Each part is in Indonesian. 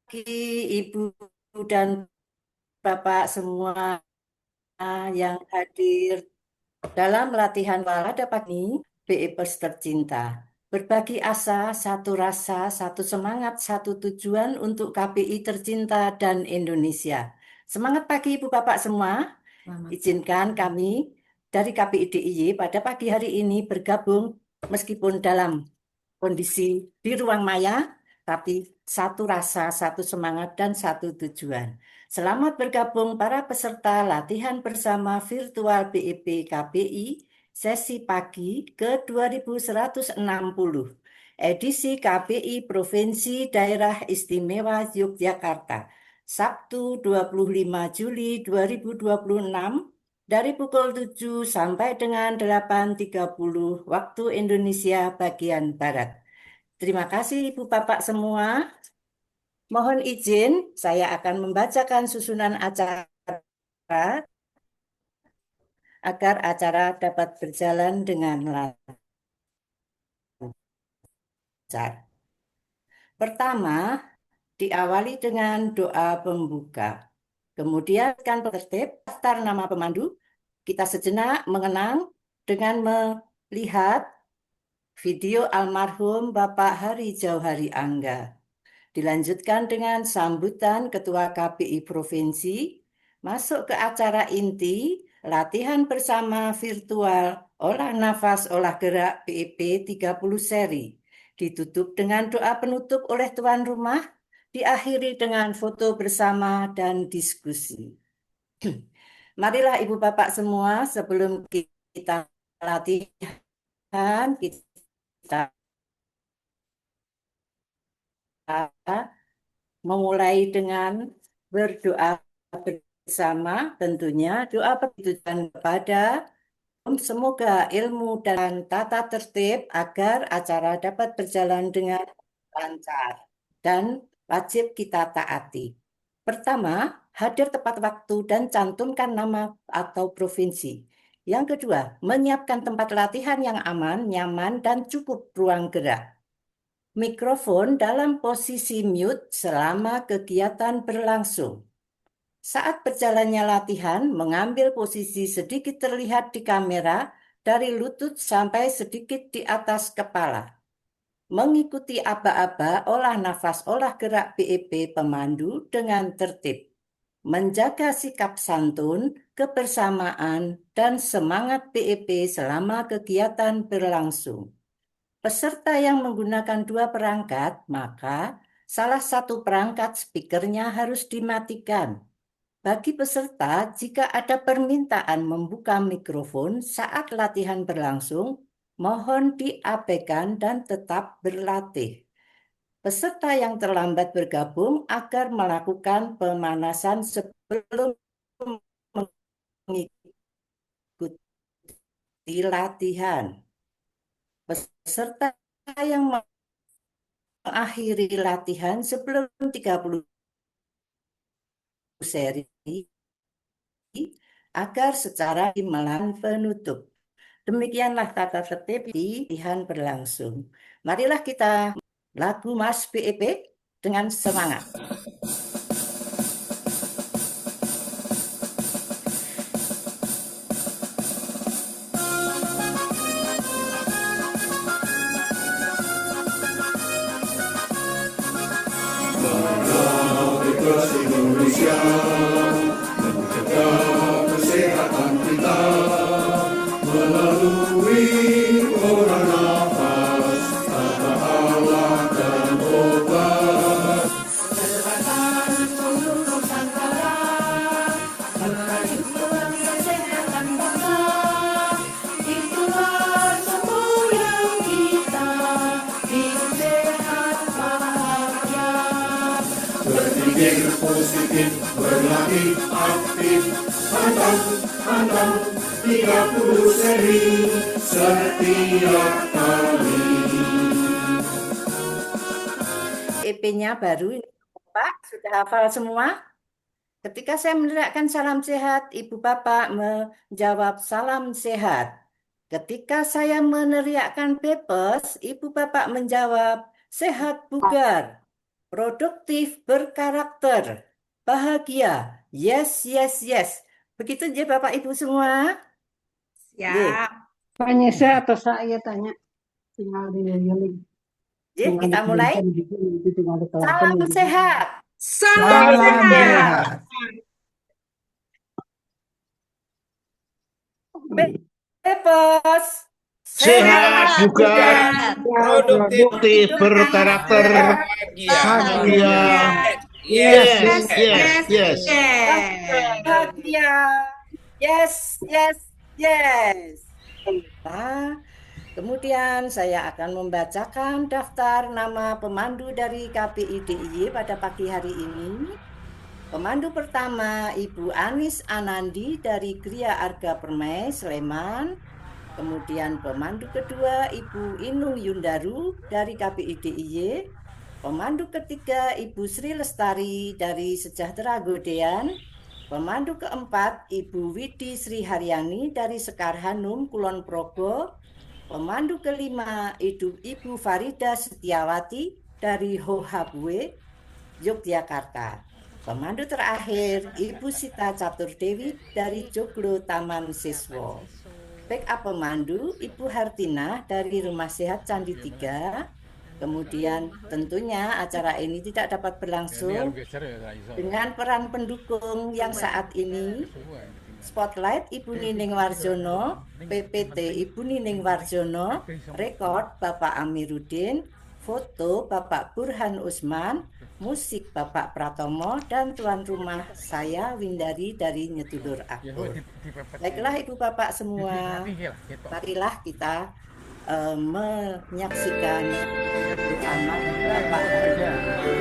Ibu dan Bapak semua yang hadir dalam latihan olahraga pagi ini, BEPers tercinta. Berbagi asa, satu rasa, satu semangat, satu tujuan untuk KPI tercinta dan Indonesia. Semangat pagi Ibu Bapak semua. Izinkan kami dari KPI DIY pada pagi hari ini bergabung meskipun dalam kondisi di ruang maya, tapi satu rasa, satu semangat, dan satu tujuan. Selamat bergabung para peserta latihan bersama virtual BEP KPI sesi pagi ke-2160, edisi KPI Provinsi Daerah Istimewa Yogyakarta, Sabtu 25 Juli 2026 dari pukul 7 sampai dengan 8.30 waktu Indonesia bagian Barat. Terima kasih Ibu Bapak semua. Mohon izin, saya akan membacakan susunan acara agar acara dapat berjalan dengan lancar. Pertama, diawali dengan doa pembuka. Kemudian kan tertib daftar nama pemandu. Kita sejenak mengenang dengan melihat video almarhum Bapak Hari Jauhari Angga. Dilanjutkan dengan sambutan Ketua KPI Provinsi, masuk ke acara inti, latihan bersama virtual, olah nafas, olah gerak BEP 30 seri. Ditutup dengan doa penutup oleh tuan rumah, diakhiri dengan foto bersama dan diskusi. Marilah Ibu Bapak semua, sebelum kita latihan, kita memulai dengan berdoa bersama, tentunya doa bertujuan kepada semoga ilmu dan tata tertib agar acara dapat berjalan dengan lancar dan wajib kita taati. Pertama, hadir tepat waktu dan cantumkan nama atau provinsi. Yang kedua, menyiapkan tempat latihan yang aman, nyaman, dan cukup ruang gerak. Mikrofon dalam posisi mute selama kegiatan berlangsung. Saat berjalannya latihan, mengambil posisi sedikit terlihat di kamera dari lutut sampai sedikit di atas kepala. Mengikuti aba-aba olah nafas olah gerak BEP pemandu dengan tertib. Menjaga sikap santun, kebersamaan, dan semangat BEP selama kegiatan berlangsung. Peserta yang menggunakan dua perangkat, maka salah satu perangkat speakernya harus dimatikan. Bagi peserta, jika ada permintaan membuka mikrofon saat latihan berlangsung, mohon diabaikan dan tetap berlatih. Peserta yang terlambat bergabung agar melakukan pemanasan sebelum mengikuti latihan. Peserta yang mengakhiri latihan sebelum 30 seri agar secara melakukan penutup. Demikianlah tata tertib di latihan berlangsung. Marilah kita lagu Mas BEP dengan semangat. BEPers Indonesia menjaga kesehatan kita melalui olah nafas, tata Allah dan obat. Gerakan untuk Nusantara, merajukan kesehatan bangsa, itulah semboyan kita, hidup sehat bahagia. Berpikir positif, berlatih aktif, pantang 30 seri setiap kali. EP-nya baru ini, Pak, sudah hafal semua? Ketika saya meneriakkan salam sehat, Ibu Bapak menjawab salam sehat. Ketika saya meneriakkan BEPers, Ibu Bapak menjawab sehat bugar. produktif, berkarakter, bahagia. Yes, yes, yes. Begitu ya Bapak Ibu semua. Siap. Pak Nyesa atau saya tanya tinggal di link. Ya, kita mulai. Tinggal di Salam sehat. Salam sehat. Bebas. Sehat juga, produktif, berkarakter, bahagia. Yes, yes, yes. Bahagia. Yes, yes, yes. Nah, kemudian saya akan membacakan daftar nama pemandu dari KPI DIY pada pagi hari ini. Pemandu pertama Ibu Anis Anandi dari Gria Arga Permai, Sleman. Kemudian pemandu kedua Ibu Inung Yundaru dari KPI DIY. Pemandu ketiga Ibu Sri Lestari dari Sejahtera Godean. Pemandu keempat Ibu Widi Sri Haryani dari Sekar Hanum, Kulon Progo. Pemandu kelima Ibu Farida Setiawati dari Hohabwe, Yogyakarta. Pemandu terakhir Ibu Sita Caturdewi dari Joglo Taman Siswo. Backup pemandu Ibu Hartina dari Rumah Sehat Candi 3. Kemudian tentunya acara ini tidak dapat berlangsung dengan peran pendukung yang saat ini. Spotlight Ibu Nining Warjono, PPT Ibu Nining Warjono, rekod Bapak Amiruddin, foto Bapak Burhan Usman, musik Bapak Pratomo, dan tuan rumah saya Windari dari Nyetulur Akur. Baiklah Ibu Bapak semua, marilah kita menyaksikan anak Bapak hari ini.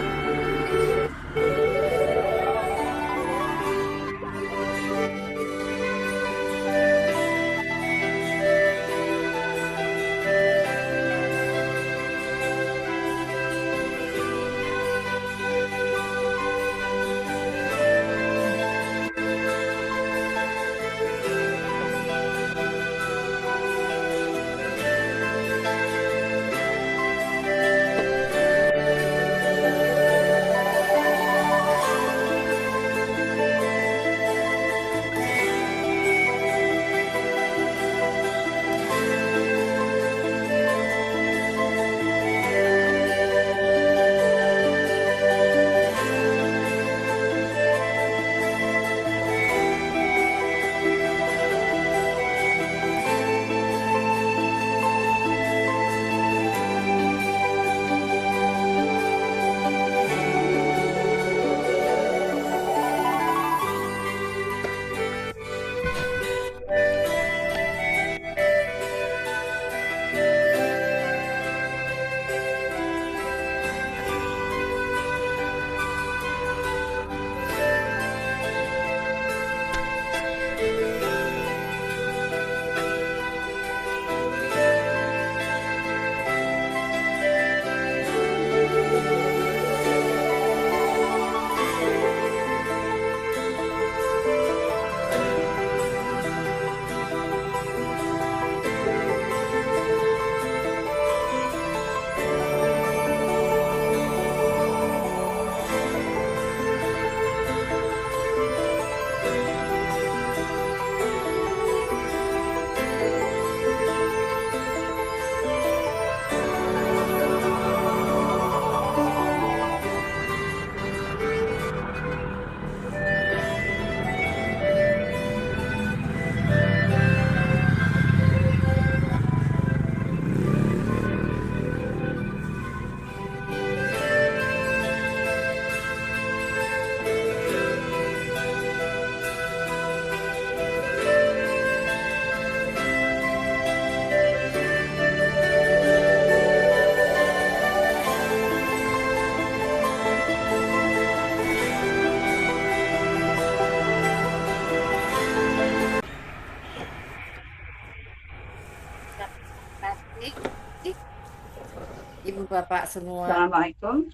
Ibu Bapak semua. Assalamualaikum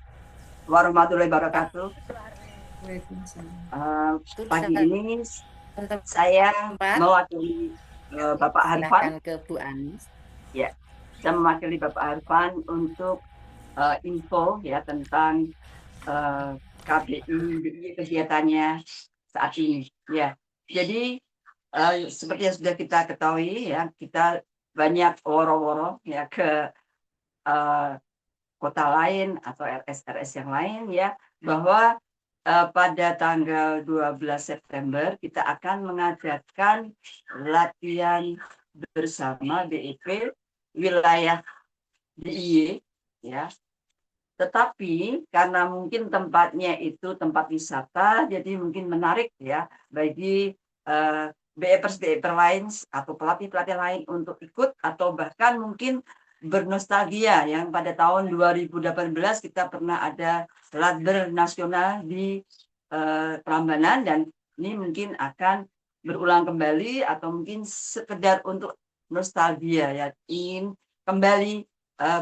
warahmatullahi wabarakatuh. Pagi ini saya mewakili Bapak Harfan. Ke Bu Anis. Ya, saya mewakili Bapak Harfan untuk info ya tentang KBI DIY kegiatannya saat ini. Ya, jadi seperti yang sudah kita ketahui ya, kita banyak woro-woro ya ke kota lain atau RS-RS yang lain ya, bahwa pada tanggal 12 September kita akan mengadakan latihan bersama BIP wilayah DIY ya. Tetapi karena mungkin tempatnya itu tempat wisata, jadi mungkin menarik ya bagi BEPers lain atau pelatih-pelatih lain untuk ikut, atau bahkan mungkin bernostalgia yang pada tahun 2018 kita pernah ada Ladber nasional di Prambanan, dan ini mungkin akan berulang kembali atau mungkin sekedar untuk nostalgia ya, ingin kembali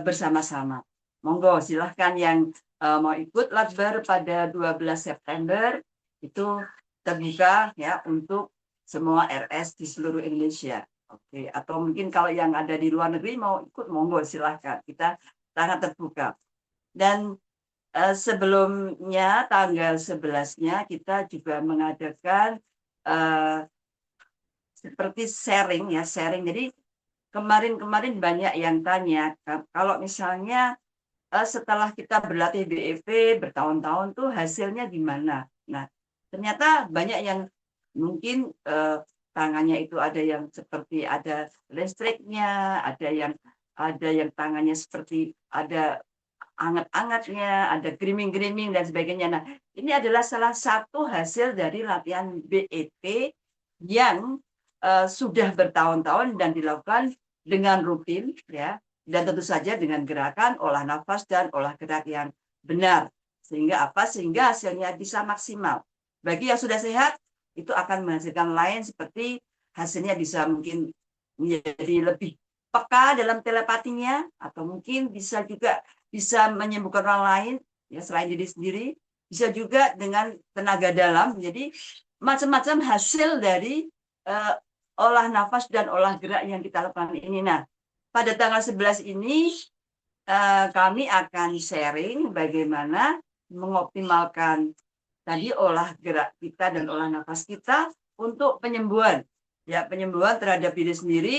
bersama-sama. Monggo silahkan yang mau ikut Ladber pada 12 September itu terbuka ya untuk semua RS di seluruh Indonesia. Oke, atau mungkin kalau yang ada di luar negeri mau ikut, monggo silahkan. Kita sangat terbuka. Dan sebelumnya tanggal 11-nya kita juga mengadakan seperti sharing ya, sharing. Jadi kemarin banyak yang tanya kalau misalnya setelah kita berlatih BEP bertahun-tahun tuh hasilnya gimana. Nah, ternyata banyak yang mungkin tangannya itu ada yang seperti ada listriknya, ada yang tangannya seperti ada anget-angetnya, ada gerimis-gerimis dan sebagainya. Nah, ini adalah salah satu hasil dari latihan BEP yang sudah bertahun-tahun dan dilakukan dengan rutin ya, dan tentu saja dengan gerakan olah nafas dan olah gerak yang benar, sehingga hasilnya bisa maksimal. Bagi yang sudah sehat itu akan menghasilkan lain, seperti hasilnya bisa mungkin menjadi lebih peka dalam telepatinya, atau mungkin bisa juga bisa menyembuhkan orang lain ya selain diri sendiri, bisa juga dengan tenaga dalam. Jadi macam-macam hasil dari olah nafas dan olah gerak yang kita lakukan ini. Nah, pada tanggal 11 ini kami akan sharing bagaimana mengoptimalkan tadi olah gerak kita dan olah nafas kita untuk penyembuhan. Ya, penyembuhan terhadap diri sendiri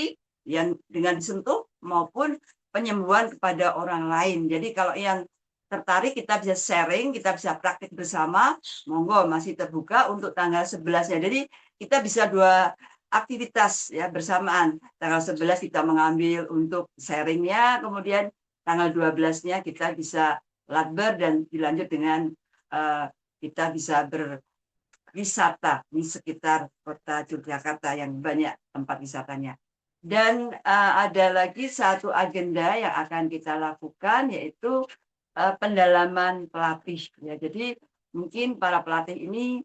yang dengan disentuh maupun penyembuhan kepada orang lain. Jadi kalau yang tertarik kita bisa sharing, kita bisa praktik bersama, monggo masih terbuka untuk tanggal 11-nya. Jadi kita bisa dua aktivitas ya bersamaan. Tanggal 11 kita mengambil untuk sharingnya, kemudian tanggal 12-nya kita bisa Ladber dan dilanjut dengan kita bisa berwisata di sekitar kota Yogyakarta yang banyak tempat wisatanya. Dan ada lagi satu agenda yang akan kita lakukan, yaitu pendalaman pelatih. Ya, jadi mungkin para pelatih ini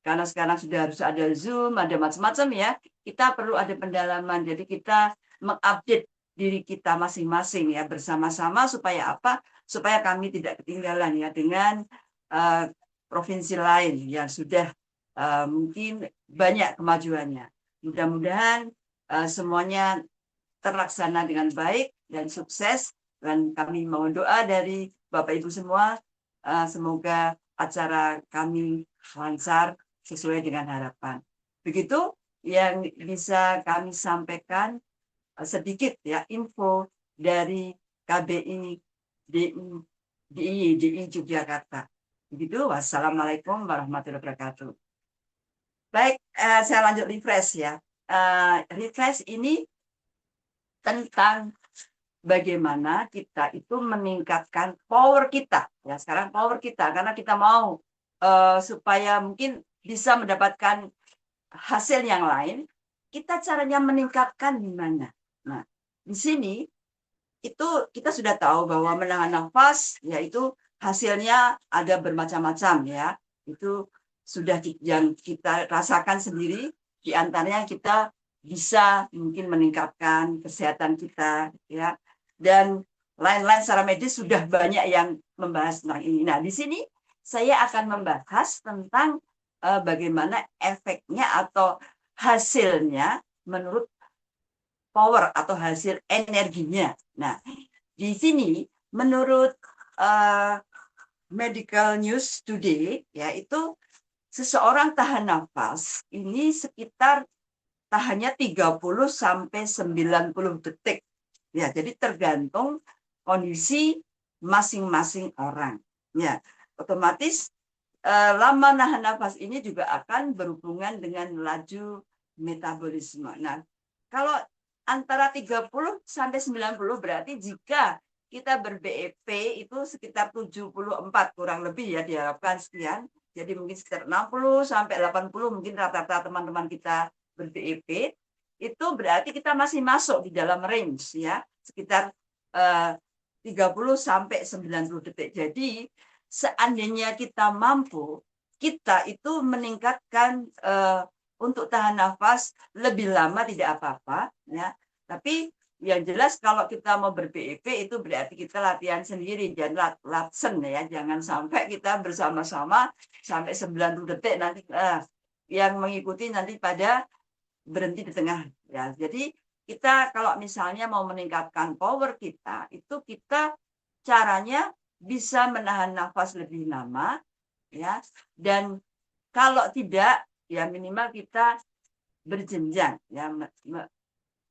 karena sekarang sudah harus ada Zoom, ada macam-macam ya, kita perlu ada pendalaman. Jadi kita mengupdate diri kita masing-masing ya bersama-sama, supaya apa? Supaya kami tidak ketinggalan ya dengan provinsi lain yang sudah mungkin banyak kemajuannya. Mudah-mudahan semuanya terlaksana dengan baik dan sukses, dan kami mohon doa dari Bapak Ibu semua, semoga acara kami lancar sesuai dengan harapan. Begitu yang bisa kami sampaikan sedikit ya info dari KBI DIY Yogyakarta. Begitu. Wassalamualaikum warahmatullahi wabarakatuh. Baik, saya lanjut refresh ya. Refresh ini tentang bagaimana kita itu meningkatkan power kita. Ya, sekarang power kita, karena kita mau supaya mungkin bisa mendapatkan hasil yang lain, kita caranya meningkatkan gimana? Nah, di sini itu kita sudah tahu bahwa menahan nafas, yaitu hasilnya ada bermacam-macam ya. Itu sudah yang kita rasakan sendiri. Di antaranya kita bisa mungkin meningkatkan kesehatan kita ya, dan lain-lain secara medis sudah banyak yang membahas tentang ini. Nah, di sini saya akan membahas tentang bagaimana efeknya atau hasilnya menurut power atau hasil energinya. Nah, di sini menurut medical news today, yaitu seseorang tahan nafas ini sekitar tahannya 30 sampai 90 detik. Ya, jadi tergantung kondisi masing-masing orang. Ya, otomatis lama nahan nafas ini juga akan berhubungan dengan laju metabolisme. Nah, kalau antara 30 sampai 90 berarti jika kita ber-BEP itu sekitar 74 kurang lebih ya diharapkan sekian. Jadi mungkin sekitar 60 sampai 80 mungkin rata-rata teman-teman kita ber-BEP itu berarti kita masih masuk di dalam range ya, sekitar 30 sampai 90 detik. Jadi seandainya kita mampu, kita itu meningkatkan untuk tahan nafas lebih lama tidak apa-apa ya. Tapi yang jelas kalau kita mau ber-BEP itu berarti kita latihan sendiri dan latsen ya, jangan sampai kita bersama-sama sampai 90 detik nanti yang mengikuti nanti pada berhenti di tengah ya. Jadi kita kalau misalnya mau meningkatkan power kita, itu kita caranya bisa menahan nafas lebih lama ya, dan kalau tidak ya minimal kita berjenjang ya,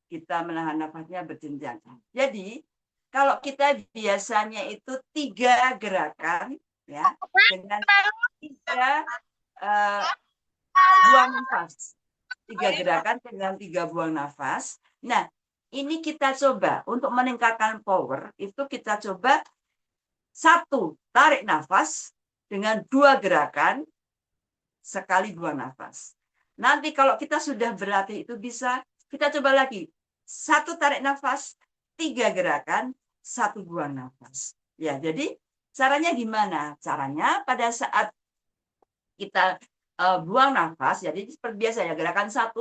kita menahan nafasnya berjenjang. Jadi kalau kita biasanya itu 3 gerakan ya dengan 3 buang nafas. 3 gerakan dengan 3 buang nafas. Nah, ini kita coba untuk meningkatkan power, itu kita coba 1 tarik nafas dengan 2 gerakan sekali buang nafas. Nanti kalau kita sudah berlatih itu bisa, kita coba lagi. 1 tarik nafas, 3 gerakan, 1 buang nafas. Ya, jadi caranya gimana? Caranya pada saat kita buang nafas, jadi seperti biasa ya, gerakan 1,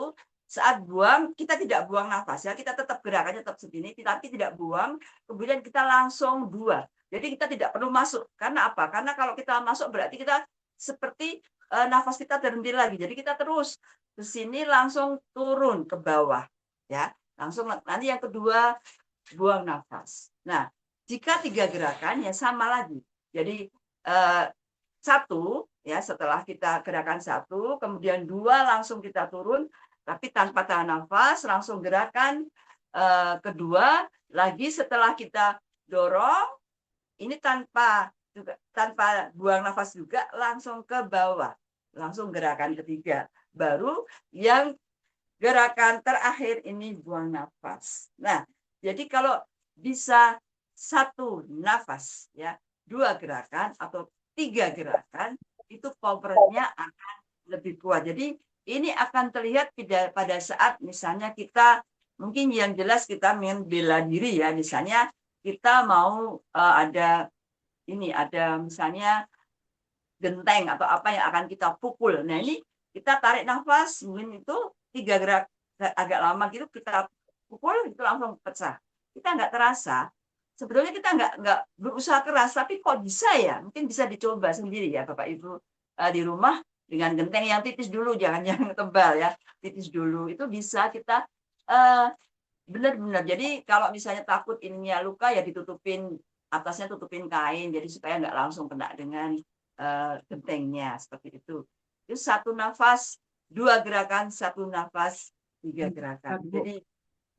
saat buang, kita tidak buang nafas ya, kita tetap gerakannya tetap segini, tapi tidak buang, kemudian kita langsung 2. Jadi kita tidak perlu masuk. Karena apa? Karena kalau kita masuk berarti kita seperti nafas kita berhenti lagi. Jadi kita terus ke sini langsung turun ke bawah ya. Langsung nanti yang kedua buang nafas. Nah, jika 3 gerakan ya sama lagi. Jadi 1 ya, setelah kita gerakan 1, kemudian 2 langsung kita turun, tapi tanpa tahan nafas, langsung gerakan kedua lagi setelah kita dorong, ini tanpa buang nafas juga, langsung ke bawah, langsung gerakan ketiga. Baru yang gerakan terakhir ini buang nafas. Nah, jadi kalau bisa 1 nafas ya, 2 gerakan atau 3 gerakan, itu powernya akan lebih kuat. Jadi ini akan terlihat pada saat misalnya kita mungkin yang jelas kita ingin bela diri ya, misalnya kita mau ada misalnya genteng atau apa yang akan kita pukul. Nah ini kita tarik nafas, mungkin itu 3 gerak agak lama gitu, kita pukul itu langsung pecah. Kita nggak terasa. Sebetulnya kita nggak berusaha keras, tapi kok bisa ya? Mungkin bisa dicoba sendiri ya Bapak Ibu di rumah dengan genteng yang tipis dulu, jangan yang tebal ya, tipis dulu. Itu bisa kita benar-benar. Jadi kalau misalnya takut ininya luka ya ditutupin atasnya, tutupin kain, jadi supaya nggak langsung kena dengan gentengnya seperti itu. Itu 1 nafas, 2 gerakan, 1 nafas, 3 gerakan. Jadi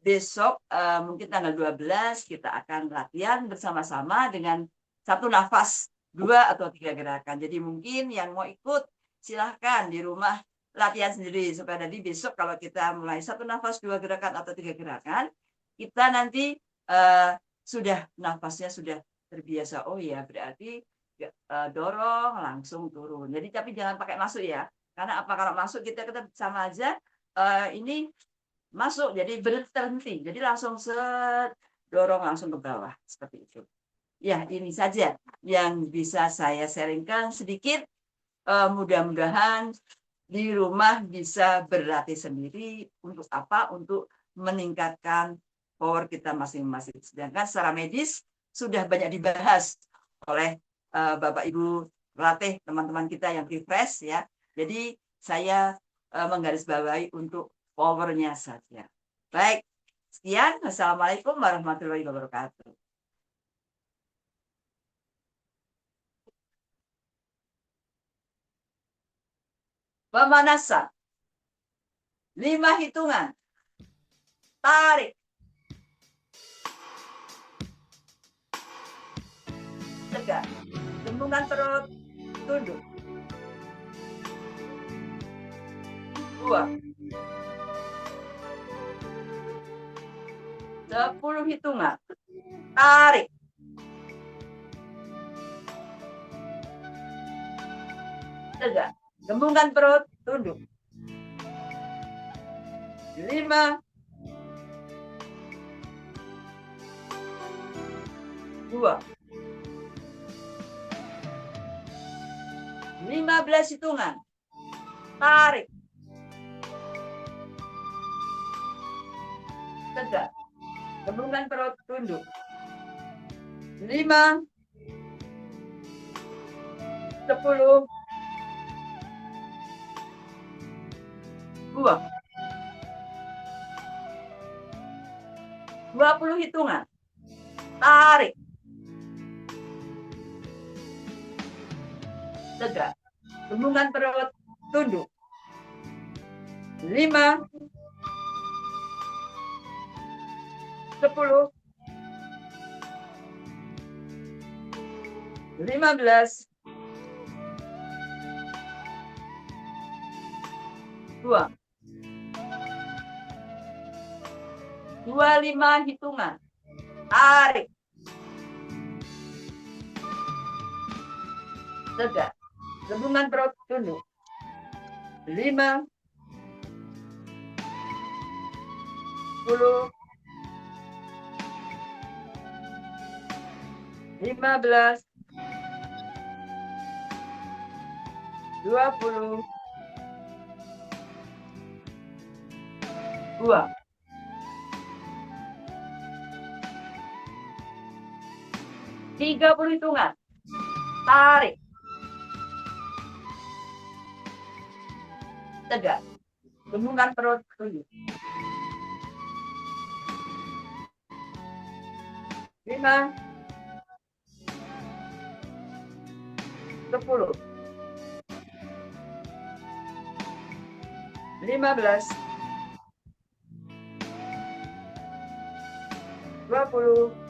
besok mungkin tanggal 12 kita akan latihan bersama-sama dengan 1 nafas, 2 atau 3 gerakan. Jadi mungkin yang mau ikut silahkan di rumah latihan sendiri supaya nanti besok kalau kita mulai 1 nafas, 2 gerakan atau 3 gerakan, kita nanti sudah nafasnya sudah terbiasa. Oh ya, berarti dorong langsung turun. Jadi tapi jangan pakai masuk ya. Karena apa, kalau masuk kita sama aja ini masuk jadi berhenti. Jadi langsung dorong langsung ke bawah seperti itu. Ya, ini saja yang bisa saya sharingkan sedikit. Mudah-mudahan di rumah bisa berlatih sendiri untuk apa? Untuk meningkatkan power kita masing-masing. Sedangkan secara medis sudah banyak dibahas oleh Bapak Ibu pelatih teman-teman kita yang refresh ya. Jadi saya menggarisbawahi untuk powernya saja. Baik, sekian. Wassalamualaikum warahmatullahi wabarakatuh. Pemanasan. 5 hitungan. Tarik. Tegak. Gembungkan perut. Tunduk. 2. 10 hitungan. Tarik. Tegak. Gembungkan perut. Tunduk. 5. 2. 15 hitungan. Tarik. Tegak. Gembungkan perut. Tunduk. 5. 10. 2. 20 hitungan. Tarik. Tegak. Gembungkan perut. Tunduk. 5. 10. 15. 2. 25 hitungan. Tarik. Tegak. Gembungkan perut. Tunduk. 5. 10. 15. 20. 2. 30 hitungan. Tarik. Tegak. Gembungkan perut. Tunduk. 5. 10. 15. 20.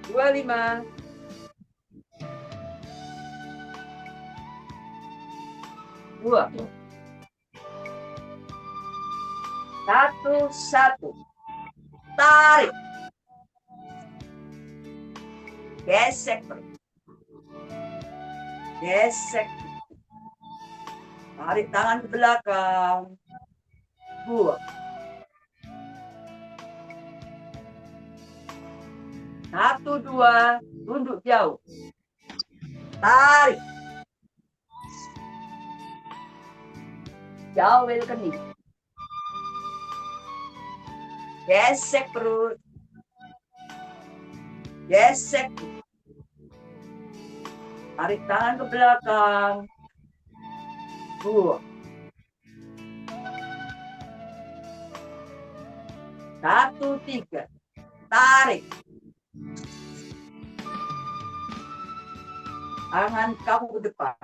25. 2. 1. Tarik. Gesek. Gesek. Tarik tangan ke belakang. 2. 1, 2. Tunduk jauh. Tarik. Jauh kening. Gesek perut. Gesek. Tarik tangan ke belakang. 2. 1, 3. Tarik. Tangan kamu ke depan.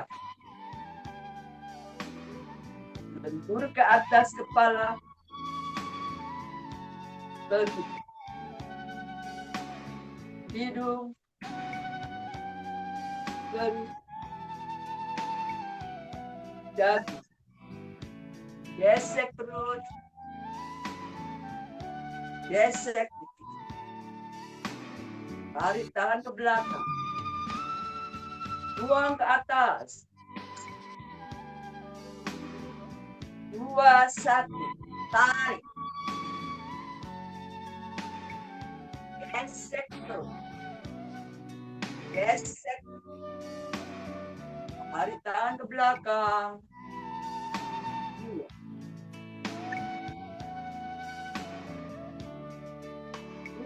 Bentur ke atas kepala. Perut. Hidung. Perut. Dagu. Gesek perut. Gesek. Tarik tangan ke belakang. Buang ke atas. 2, 1. Tarik. Gesek terus. Gesek. Tarik tangan ke belakang. 2.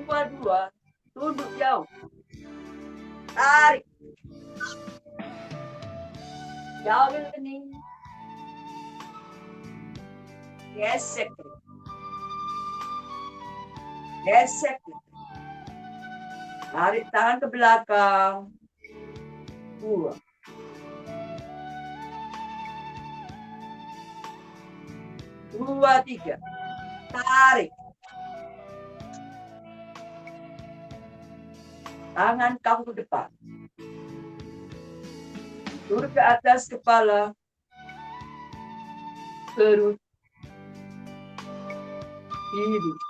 2. Tunduk jauh. Tarik. Jauh kening. Gesek. Gesek. Tarik tangan ke belakang. 2. 2, 3. Tarik. Tangan kamu ke depan. Turun ke atas kepala. Perut. Hidung.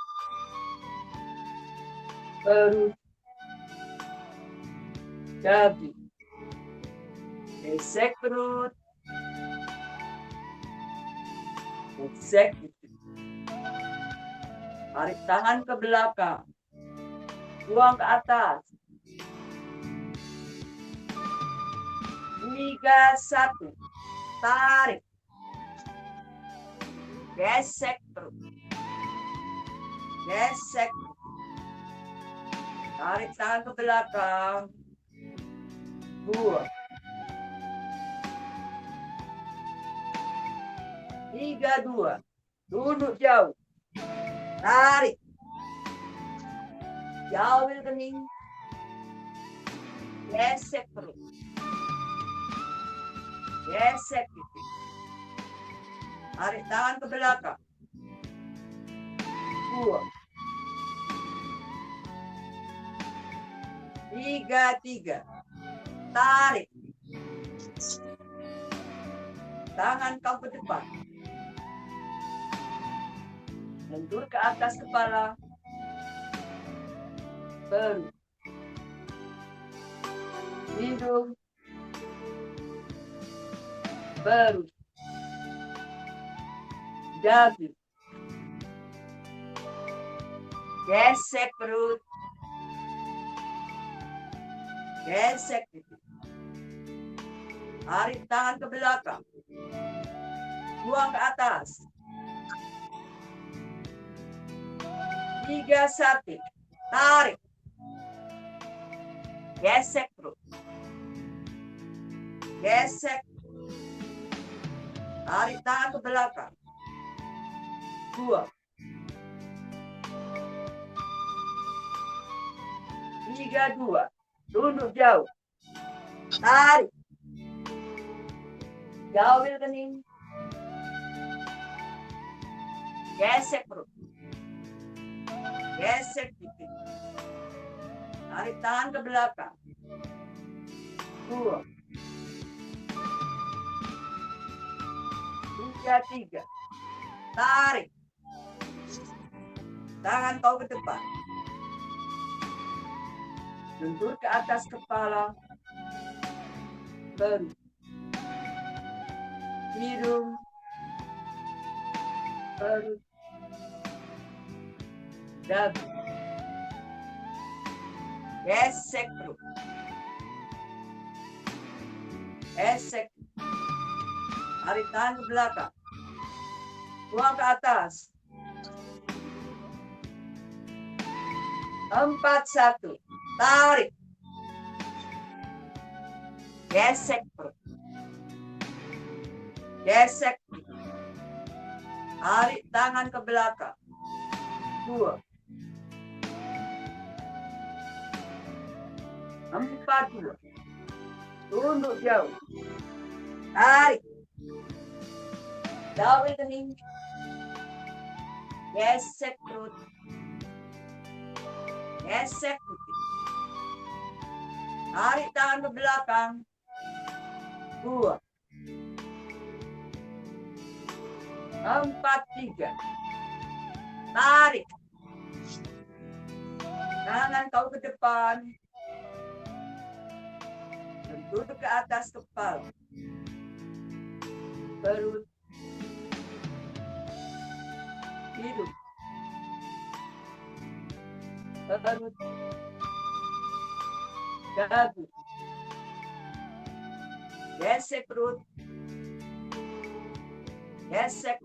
Perut. Dagu. Gesek perut. Gesek. Tarik tangan ke belakang. Buang ke atas. 3, 1. Tarik. Gesek perut. Gesek. Tarik tangan ke belakang. Buang. 3, 2. Duduk jauh. Tarik. Jauhin kening. Gesek perut. Gesek pipi. Tarik tangan ke belakang. Buang. 3, 3. Tarik. Tangan kau ke depan. Lentur ke atas kepala. Perut. Hidung. Perut. Dagu. Gesek perut. Gesek pipi. Tarik tangan ke belakang. Buang ke atas. 3, 1. Tarik. Gesek perut. Gesek. Tarik tangan ke belakang. Buang. 3, 2. Tunduk jauh. Tarik. Jauhin kening. Gesek perut. Gesek pipi. Tarik tangan ke belakang. Buang. 3, 3. Tarik. Tangan kau ke depan. Lentur ke atas kepala. Perut. Hidung. Perut. Dagu. Gesek perut. Gesek. Tarik tangan ke belakang. Buang ke atas. 4, 1. Tarik. Gesek perut. Gesek. Tarik tangan ke belakang. 2. 4, 2. Tunduk jauh. Tarik. Jauhin kening. Gesek perut. Gesek pipi. Tarik tangan ke belakang. 2. 4, 3. Tarik. Tangan kau ke depan. Lentur ke atas kepala. Perut. Hidung. Perut. Dagu. Gesek perut. Gesek.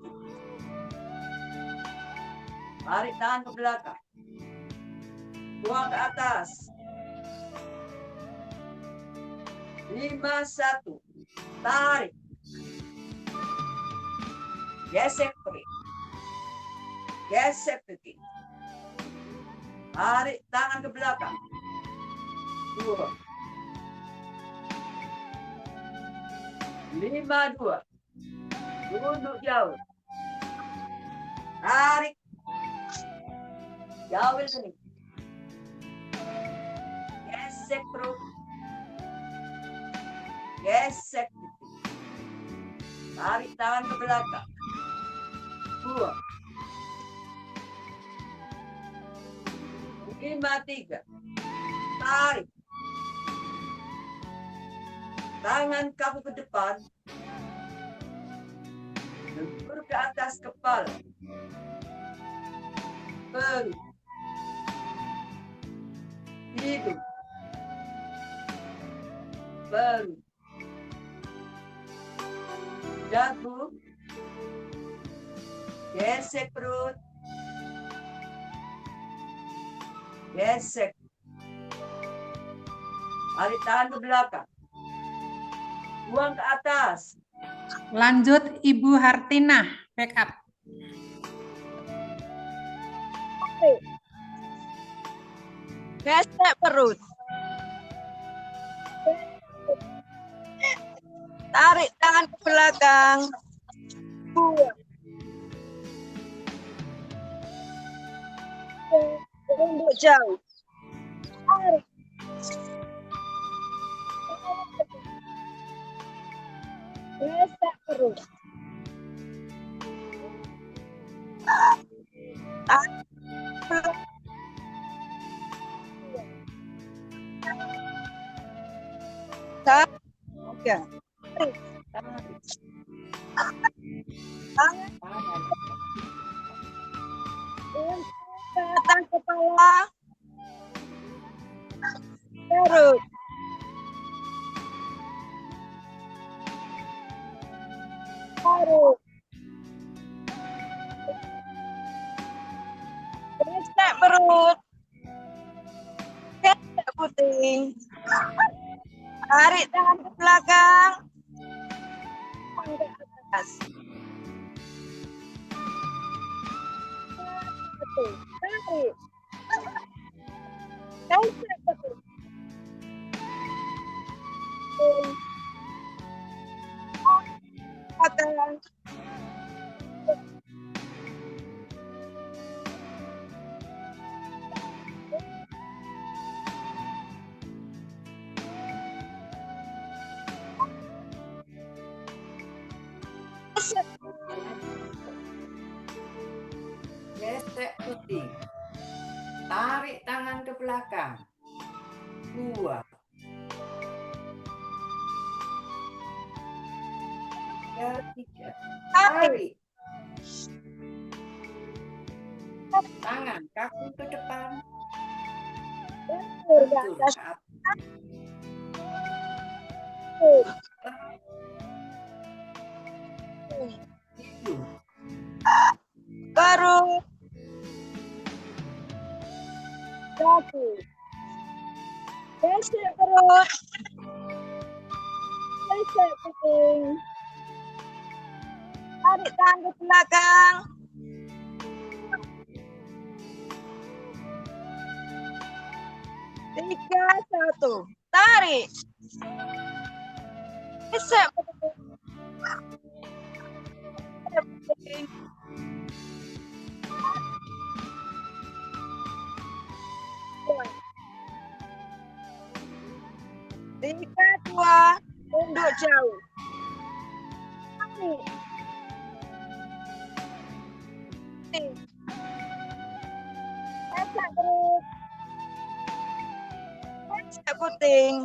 Tarik tangan ke belakang. Buang ke atas. 5, 1. Tarik. Gesek perut. Gesek pipi. Tarik tangan ke belakang. 2. 5, 2. Tunduk jauh. Tarik. Jauhin kening. Gesek perut. Gesek pipi. Tarik tangan ke belakang. Buang. 5-3. Tarik. Tangan kamu ke depan. Lentur ke atas kepala. Perut. Hidung. Perut. Dagu. Gesek perut. Gesek. Tarik tangan ke belakang. Buang ke atas. Lanjut Ibu Hartinah, backup. Gesek perut. Tarik tangan ke belakang. Buang. Tunduk jauh. Tarik. Gesek perut. Tarik. Tarik. Oke. Tarik. Tangan ke atas kepala. Perut. Perut. Gesek perut. Gesek puting. Tarik tangan ke belakang. Ke atas. Tarik. Gesek perut. Atas. Gesek puting. Tarik tangan ke belakang. Buang. 3. Tarik. Tangan kaku ke depan. Lentur ke Lentur atas. ke atas. Hidung. Perut. Dagu. Gesek perut. Gesek puting. Tarik tangan ke belakang. Tiga, 1. Tarik. Gesek perut. Gesek puting. Buang. 3, 2. Tunduk jauh. Tarik. Gesek perut. Gesek puting.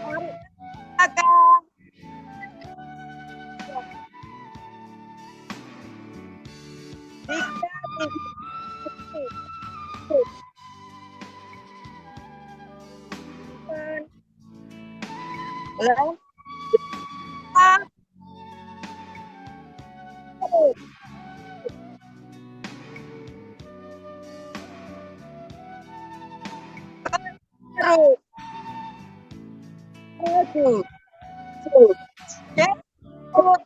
Tarik belakang. Tiga, 3. Perut. Perut.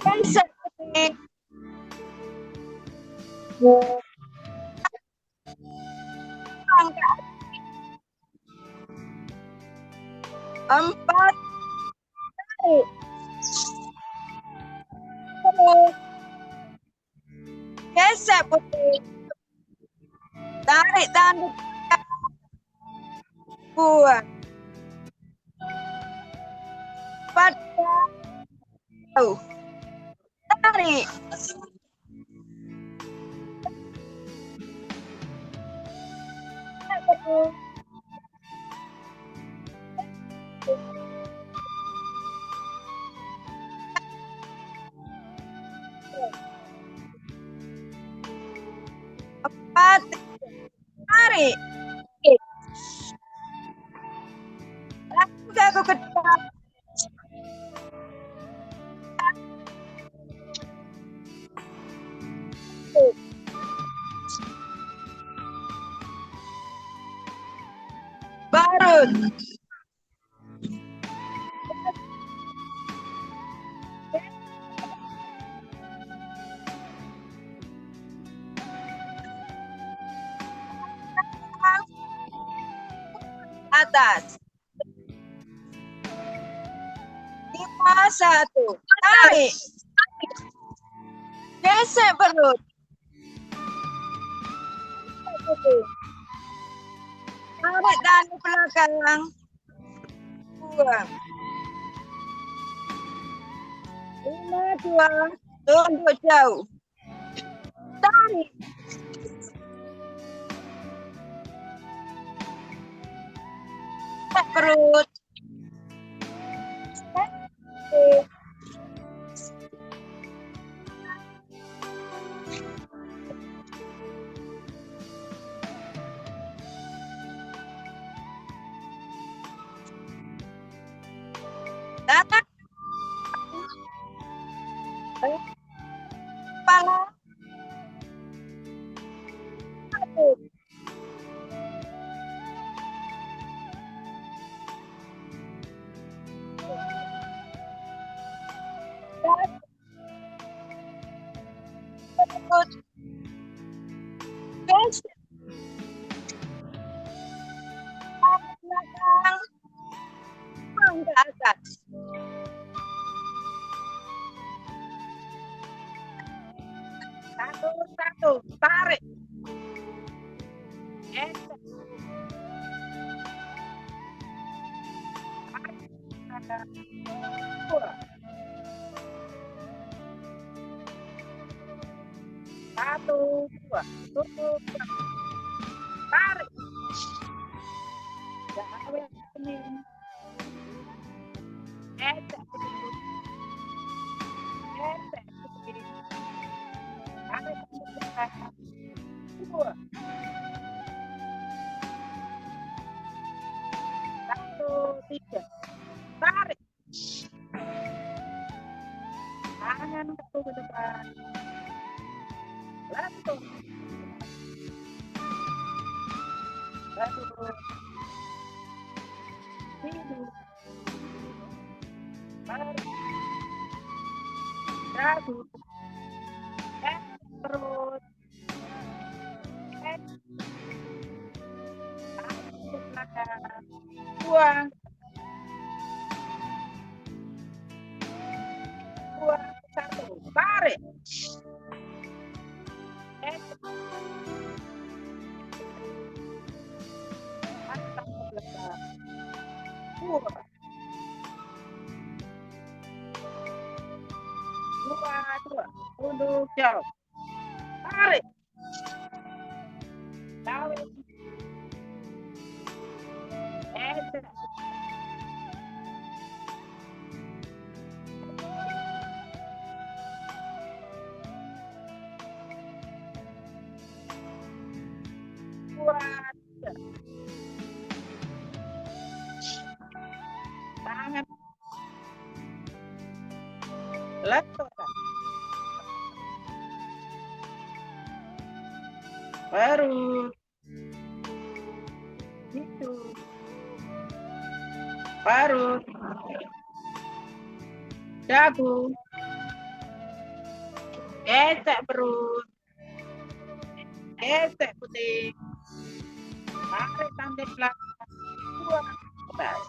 Gesek puting. Angkat. 4. Tarik. Perut. Gesek putih. Tarik tanduk. Buang. Pada. Tarik. Empat. Tarik. Langsung aku ke depan. Barut. Atas. 5-1. Tarik. Gesek perut. Tarik dari belakang. Buang. 5-2. Tunduk jauh. Tarik. Gesek perut. Tarik. Kepala. Perut. Gesek. Belakang. Buang ke atas. 1-1. Tarik. Gesek. Buang. 1-2. Tutup. Tarik. Gawe ini. Gesek. Gesek. Tarik. Buang. 1-3. Tarik. Tangan ke depan. Langsung. Lalu. Hidup. Tarik. Jatuh. Perut. Tarik ke belakang. Buang. Buang. 1. Tarik. Angkat ke belakang. Buang. 2-2. Tunduk jauh. Tarik. Tarik. Gesek. 2-3. Tangan. Lepas. Perut. Hidup. Perut. Dagu. Gesek perut. Gesek putih. Tarik sampai belakang. Buang. Atas.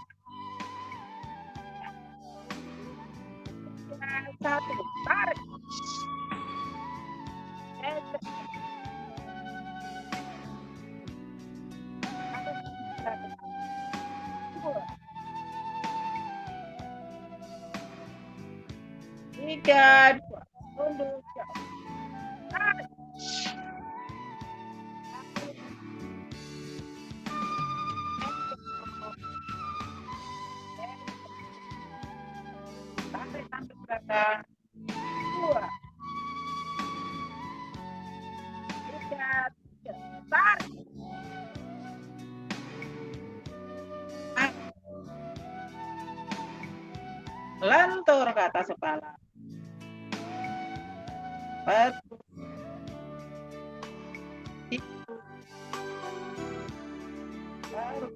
1. Tarik. Gesek. 2. Tunduk jauh. Tarik. Tarik sampai belakang. 2, 3. Tarik. Lentur ke atas kepala. 1, 2, baru.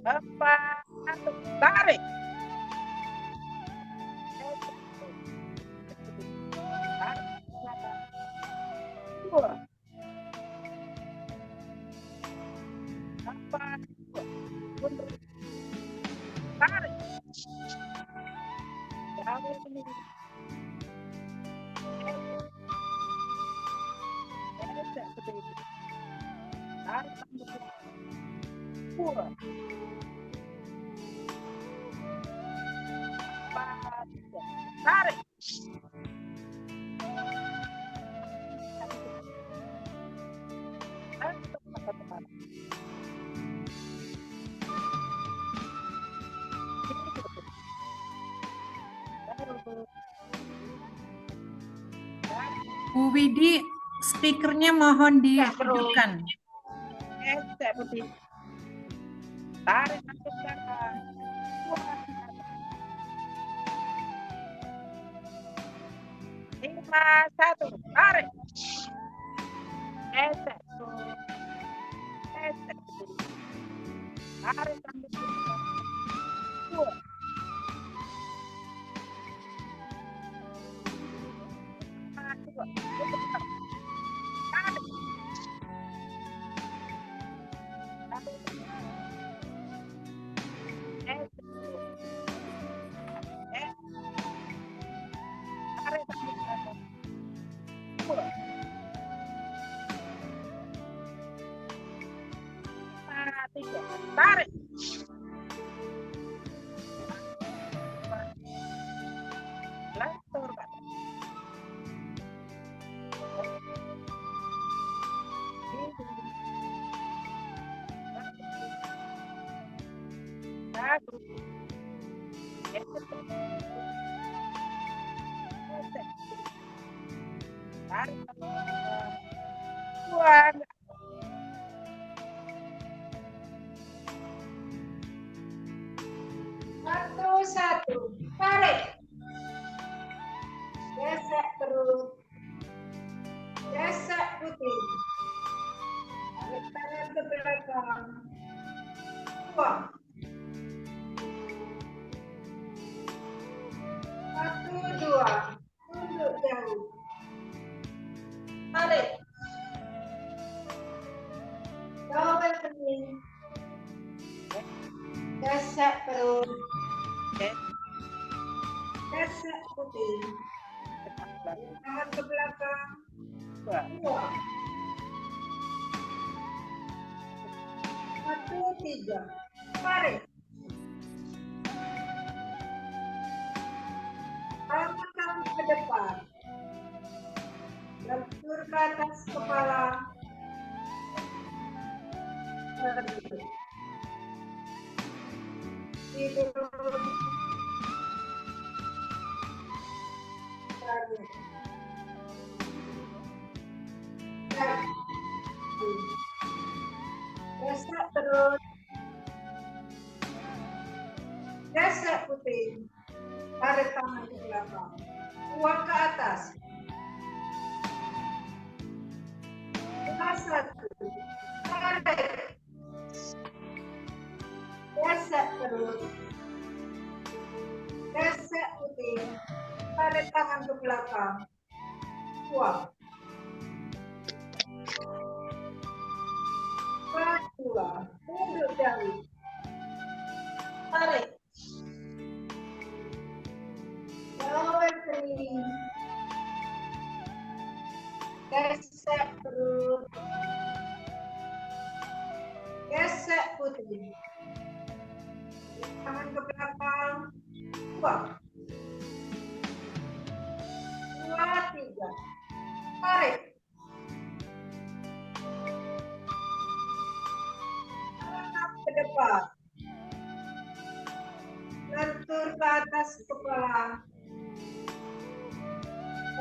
4, tarik. 2, 4, mundur. Tarik. Jauh ini. Esek seperti itu. Tarik sampai belakang. 2, 4, tarik. Bu Widi, speakernya mohon dihidupkan. Esek putih. Tarik sampai belakang. 5, 1, tarik. Esek. Esek putih. Tarik sampai belakang. 2, 2. Tarik. Tarik sampai belakang. 2, 3. Tarik. Lentur ke atas. 1. Tarik sampai belakang. 2, 1, tarik. Gesek terus. Gesek putih. Tarik tangan ke belakang. 2, 1, 2. Tunduk jauh. Tarik. Bawah kening. Gesek terus. Gesek putih. Tangan ke belakang. 2, 1, 3. Tarik. Angkat ke depan. Lentur ke atas kepala. Tidur. Gesek terus. Gesek putih. Tarik tangan ke belakang. Buang ke atas. 1. Tarik. Gesek terus. Gesek putih. Tarik tangan ke belakang. Buang. 2. Tunduk jauh. Tarik. Bawah kening. putih. Tangan ke belakang. 2, 3. Tarik. Angkat ke depan. Lentur ke atas kepala.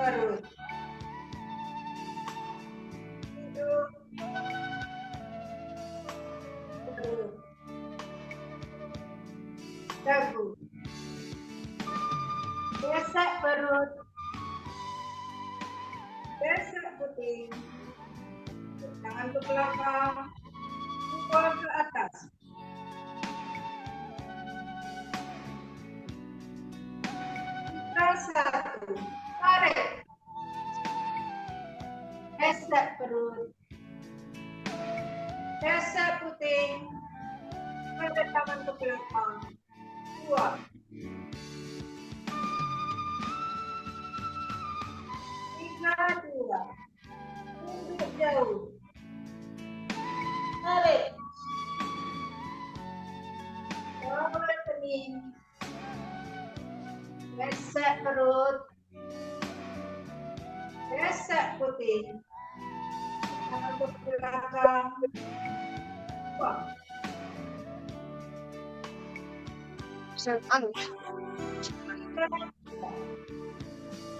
Terus. Hidup. Terus. Dagu. Gesek perut. Gesek puting. Tangan ke belakang. Pukul ke atas. Kita 1. Tarik. Gesek perut. Gesek puting. Pada tangan ke belakang. 2. 3, 2. Tunduk jauh. Tarik. Bawah kening. Gesek perut. Gesek putih. Tangan ke belakang. 2.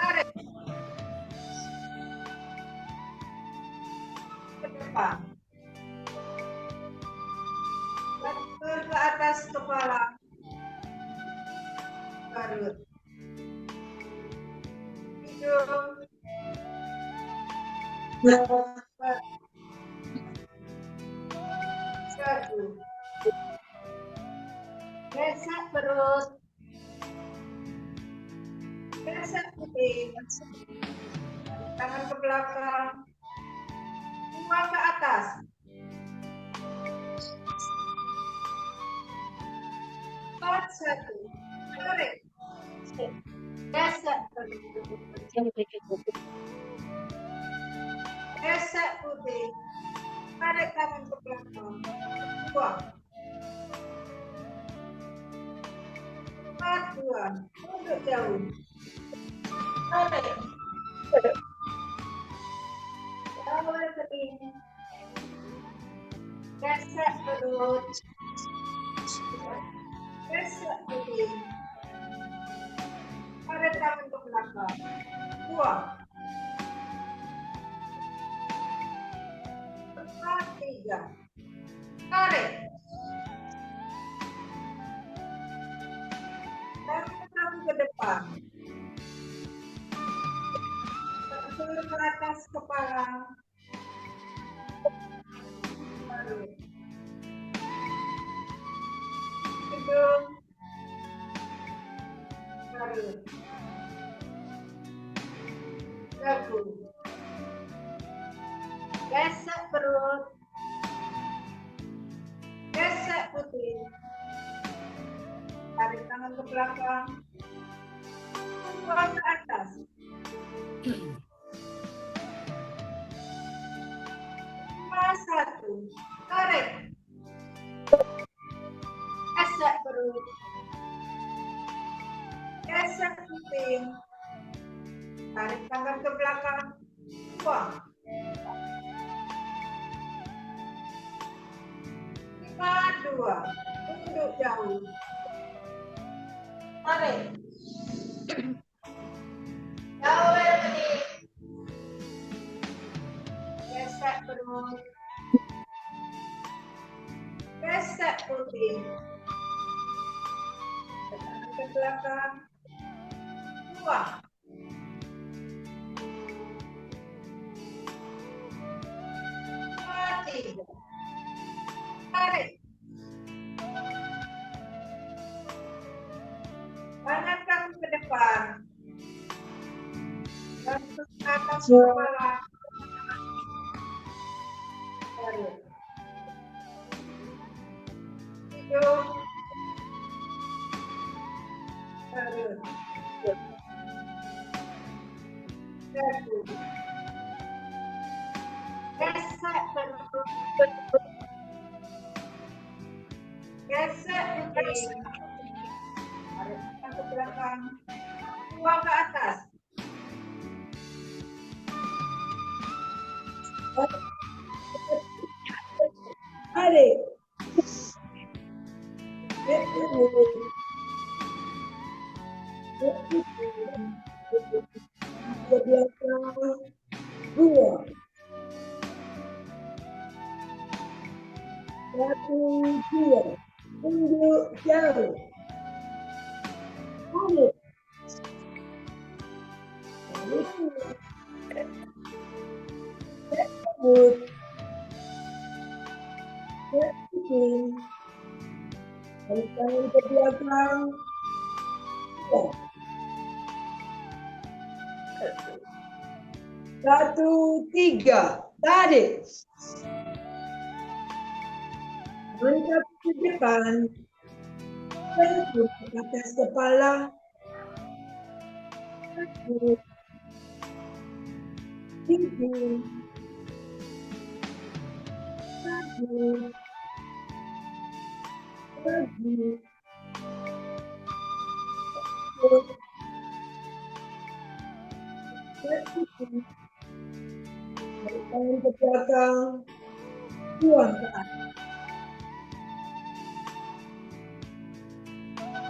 Tarik. Ke depan. Lentur ke atas kepala. Garut. Hidung. 1. Gesek perut. Gesek putih. Tangan ke belakang. 2 ke atas. Empat, 1. Tarik. Gesek perut. Gesek putih. Tarik tangan ke belakang. 2. 4, 2. Tunduk jauh. Tarik. Bawah kening. Gesek perut. Gesek putih. Tarik tangan ke belakang. 2. 4, 3. Tarik. Tangan ke depan. Lentur ke atas kepala. Tarik. Hidung. Tarik. Dagu. Gesek perut. Gesek putih. Tarik tangan ke belakang. Pukul ke atas. 1. Tarik. Gesek perut. Gesek putih. Tarik tangan ke belakang. 2. 5, 2. Tunduk jauh. Tarik. Bawah kening. Gesek perut. Gesek putih. Tangan ke belakang. 2. 3. Tarik. Tangan kaki ke depan. Lentur ke atas kepala. Tarik. Hidung. Tarik. Dagu. Gesek perut. belakang. 2 ke atas. Tarik. Ke belakang. 2. 1, 2. Tunjuk jauh. Tarik. Good. Tarik tangan ke belakang. 1, 3. Tarik. Angkat ke depan. Tentu ke atas kepala. 1, 3. 1, 2. Tarik tangan ke belakang. Buang ke atas.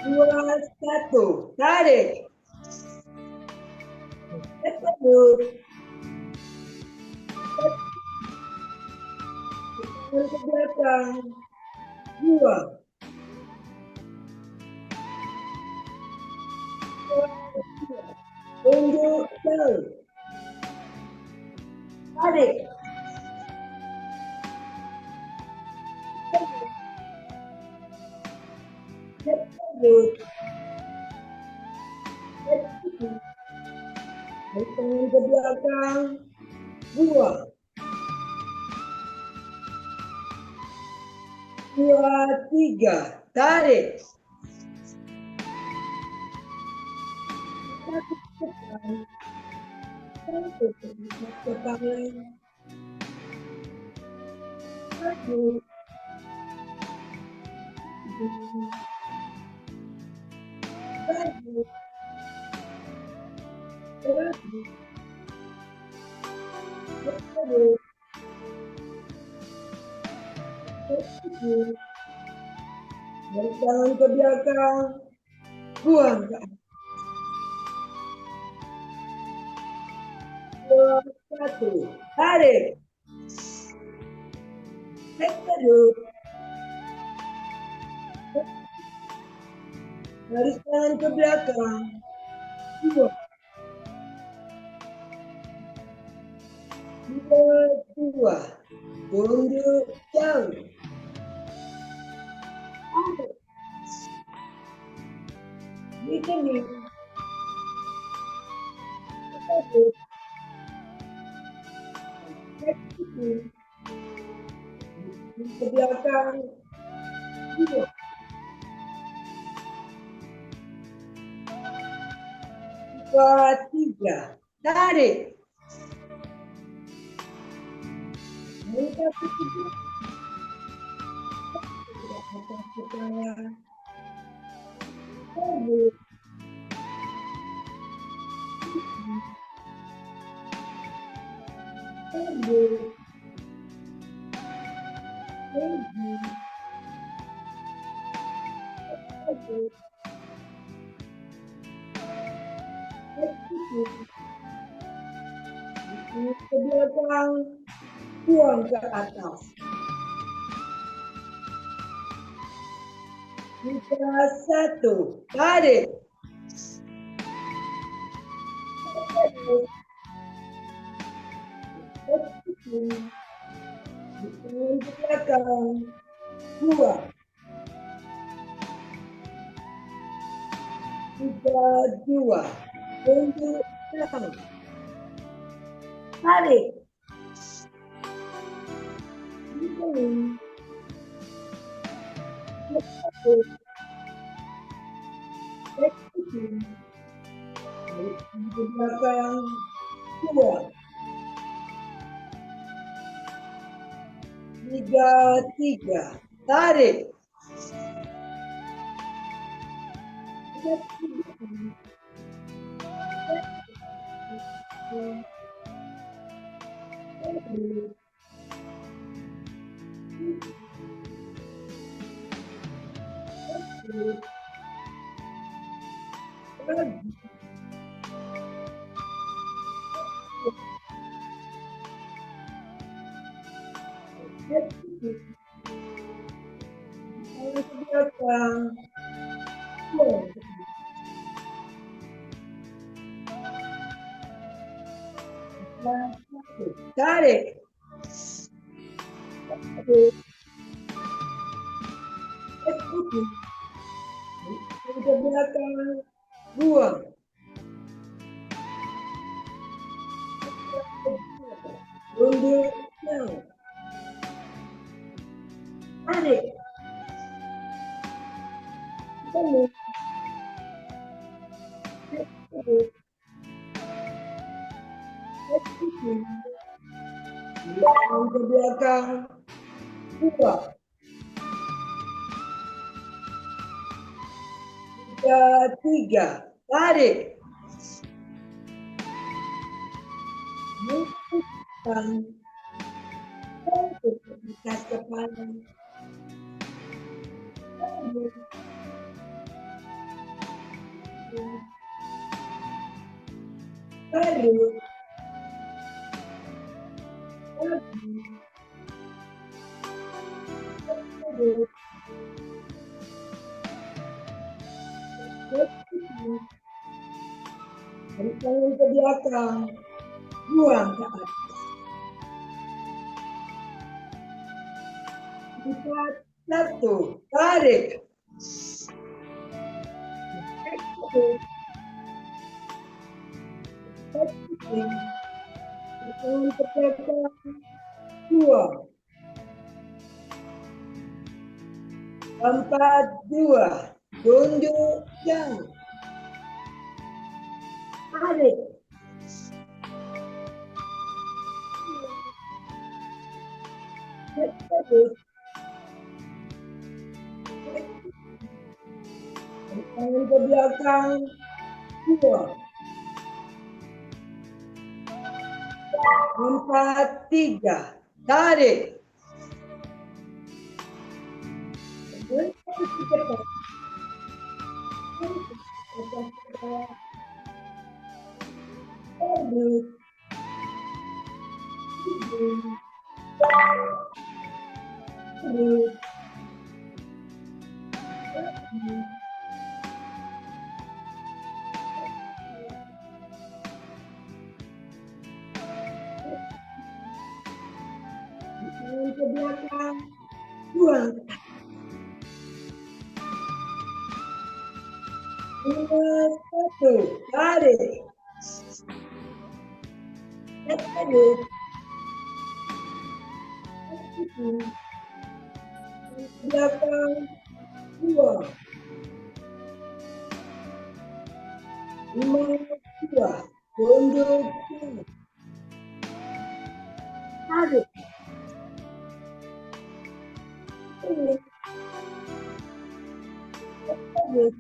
2, 1. Tarik. Tepat. Tangan ke belakang. 2. Tunjuk jauh. Tarik. Tepat. Tarik tangan ke belakang. 2. 2, 3. Tarik. Satu ke depan. Satu ke kepala. 1, 2. 1, 2. Tarik tangan ke belakang. Buang ke atas. 2, 1. Tarik. Tepat. Tarik tangan ke belakang. 2, 2. Tunjuk jauh. Tarik. Di kening. Tepat. Ke belakang. 2, 3. Tarik. Angkat ke belakang. Atas kepala. 1, 1, 1. Ke belakang. Buang ke atas. 3, 1. Tarik. Tangan ke belakang. 2, 3, 2. Tunjuk jauh. Tarik. Di kening. Tepat. Ke belakang. 2, 3. Tarik. Tarik. Ke belakang, buang. Mundur, jauh. Tarik. Balik. Belakang ke belakang, buang. 3, tarik. Munculkan untuk atas kepala. Tarik. Tarik tangan ke belakang, buang ke atas. 4, 1, tarik. Tangan ke belakang, buang. 4, 2, tunduk jauh. Tarik. Tangan ke belakang, buang. 4, 3, tarik. Tangan ke belakang, buang. 1, tarik. Tarik. Belakang, buang. 5, 2, tunduk jauh. Tarik. Tarik. Tarik.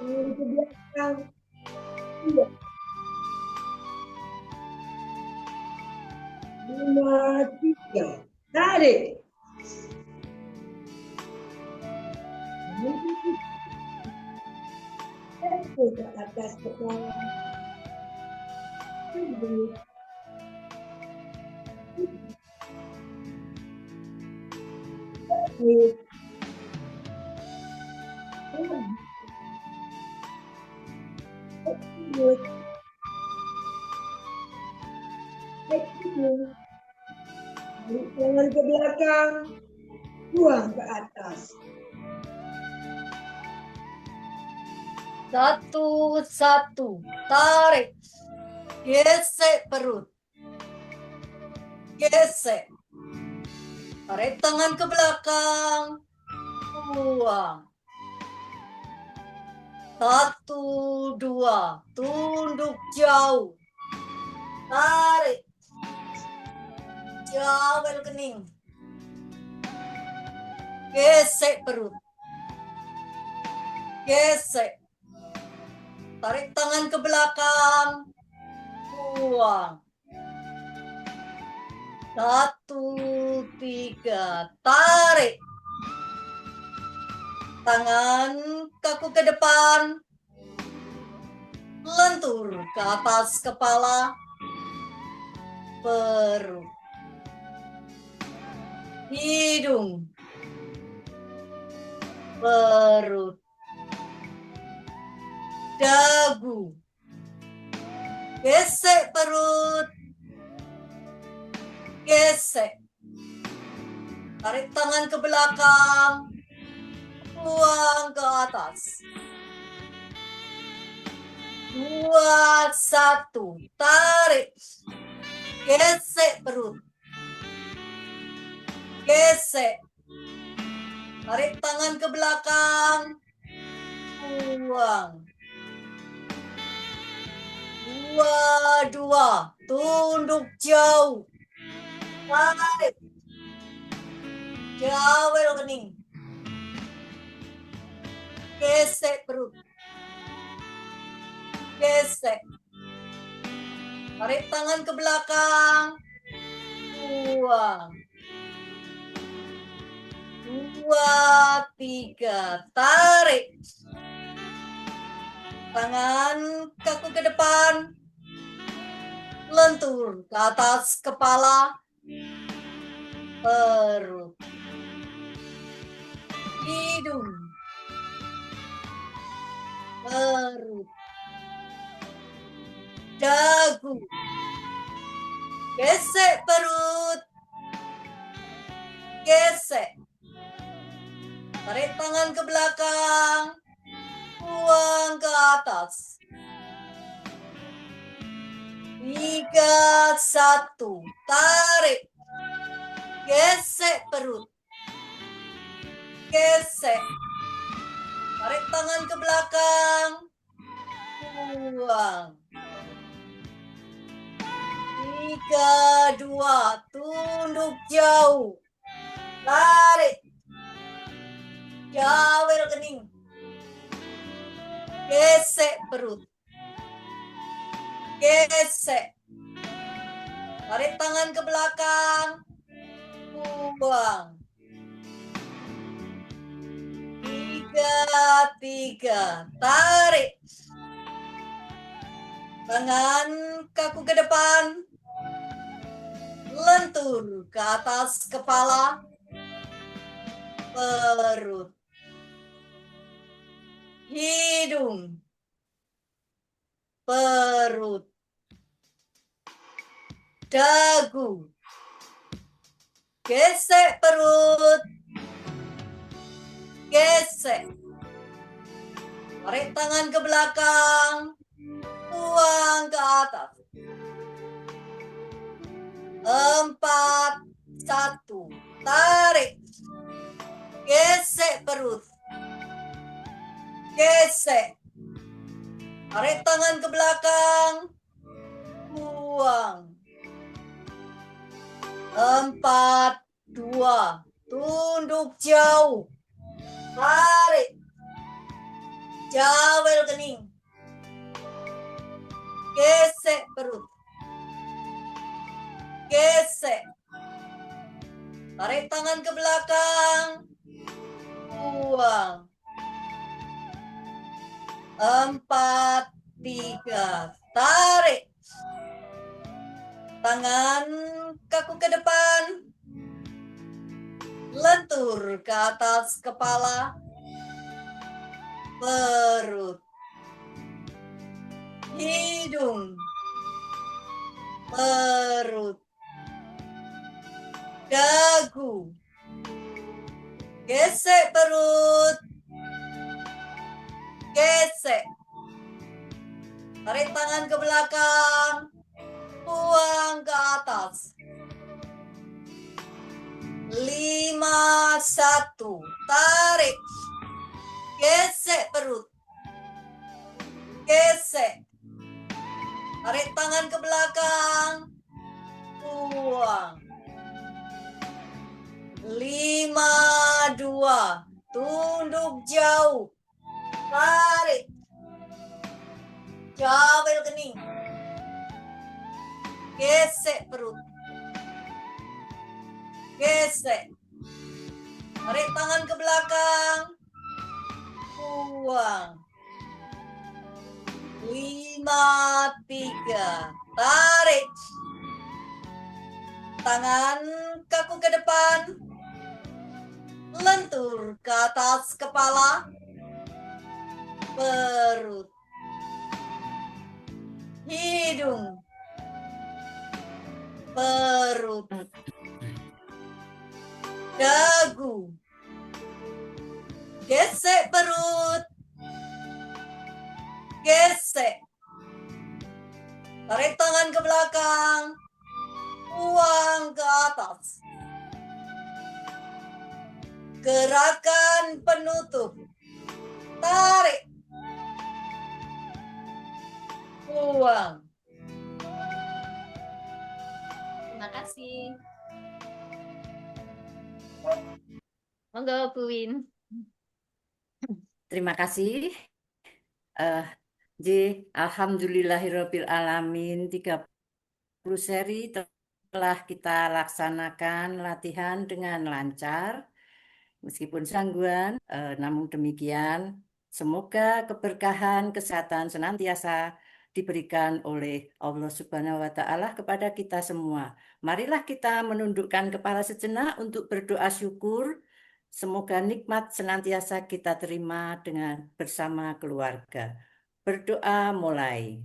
Tangan ke belakang, buang. 5, 3, tarik. Ke atas kepala. Tarik. Tarik. Tangan ke belakang, buang ke atas. 1, 1, tarik. Gesek perut. Gesek. Tarik tangan ke belakang. Buang. 1, 2, tunduk jauh. Tarik. Jawel kening. Gesek perut. Gesek. Tarik tangan ke belakang. Buang. 1, 3. Tarik. Tangan kaku ke depan. Lentur ke atas kepala. Perut. Hidung. Perut. Dagu. Gesek perut. Gesek. Tarik tangan ke belakang. Buang ke atas. 2, 1. Tarik. Gesek perut. Gesek. Tarik tangan ke belakang. Buang. 2, 2. Tunduk jauh. Tarik. Jawel kening. Gesek perut. Gesek. Tarik tangan ke belakang. Buang. 2, 3. Tarik. Tangan kaku ke depan. Lentur ke atas kepala. Perut. Hidung. Perut. Dagu. Gesek perut. Gesek. Tarik tangan ke belakang. Buang ke atas. 3, 1. Tarik. Gesek perut. Gesek. Tarik tangan ke belakang. Buang. 3, 2. Tunduk jauh. Tarik. Jawel kening. Gesek perut. Gesek. Tarik tangan ke belakang. Buang. 3, 3. Tarik. Tangan kaku ke depan. Lentur ke atas kepala. Perut. Hidung. Perut. Dagu. Gesek perut. Gesek. Tarik tangan ke belakang. Buang ke atas. 4, 1. Tarik. Gesek perut. Gesek. Tarik tangan ke belakang. Buang. 4, 2. Tunduk jauh. Tarik. Jawel kening. Gesek perut. Gesek. Tarik tangan ke belakang. Buang. 4, 3. Tarik. Tangan kaku ke depan. Lentur ke atas kepala. Perut. Hidung. Perut. Dagu. Gesek perut. Gesek. Tarik tangan ke belakang. Buang ke atas. 5, 1. Tarik. Gesek perut. Gesek. Tarik tangan ke belakang. Buang. 5, 2. Tunduk jauh. Tarik. Jabel kening. Gesek perut. Gesek. Tarik tangan ke belakang. Buang. 5, 3. Tarik. Tangan kaku ke depan. Lentur ke atas kepala. Perut. Hidung. Perut. Dagu. Gesek perut. Gesek. Tarik tangan ke belakang. Buang ke atas. Gerakan penutup. Tarik. Buang. Terima kasih. Monggo Bu Win. Terima kasih. Alhamdulillahirabbil alamin, 30 seri telah kita laksanakan latihan dengan lancar meskipun gangguan, namun demikian semoga keberkahan kesehatan senantiasa diberikan oleh Allah Subhanahu wa Ta'ala kepada kita semua. Marilah kita menundukkan kepala sejenak untuk berdoa syukur. Semoga nikmat senantiasa kita terima dengan bersama keluarga. Berdoa mulai.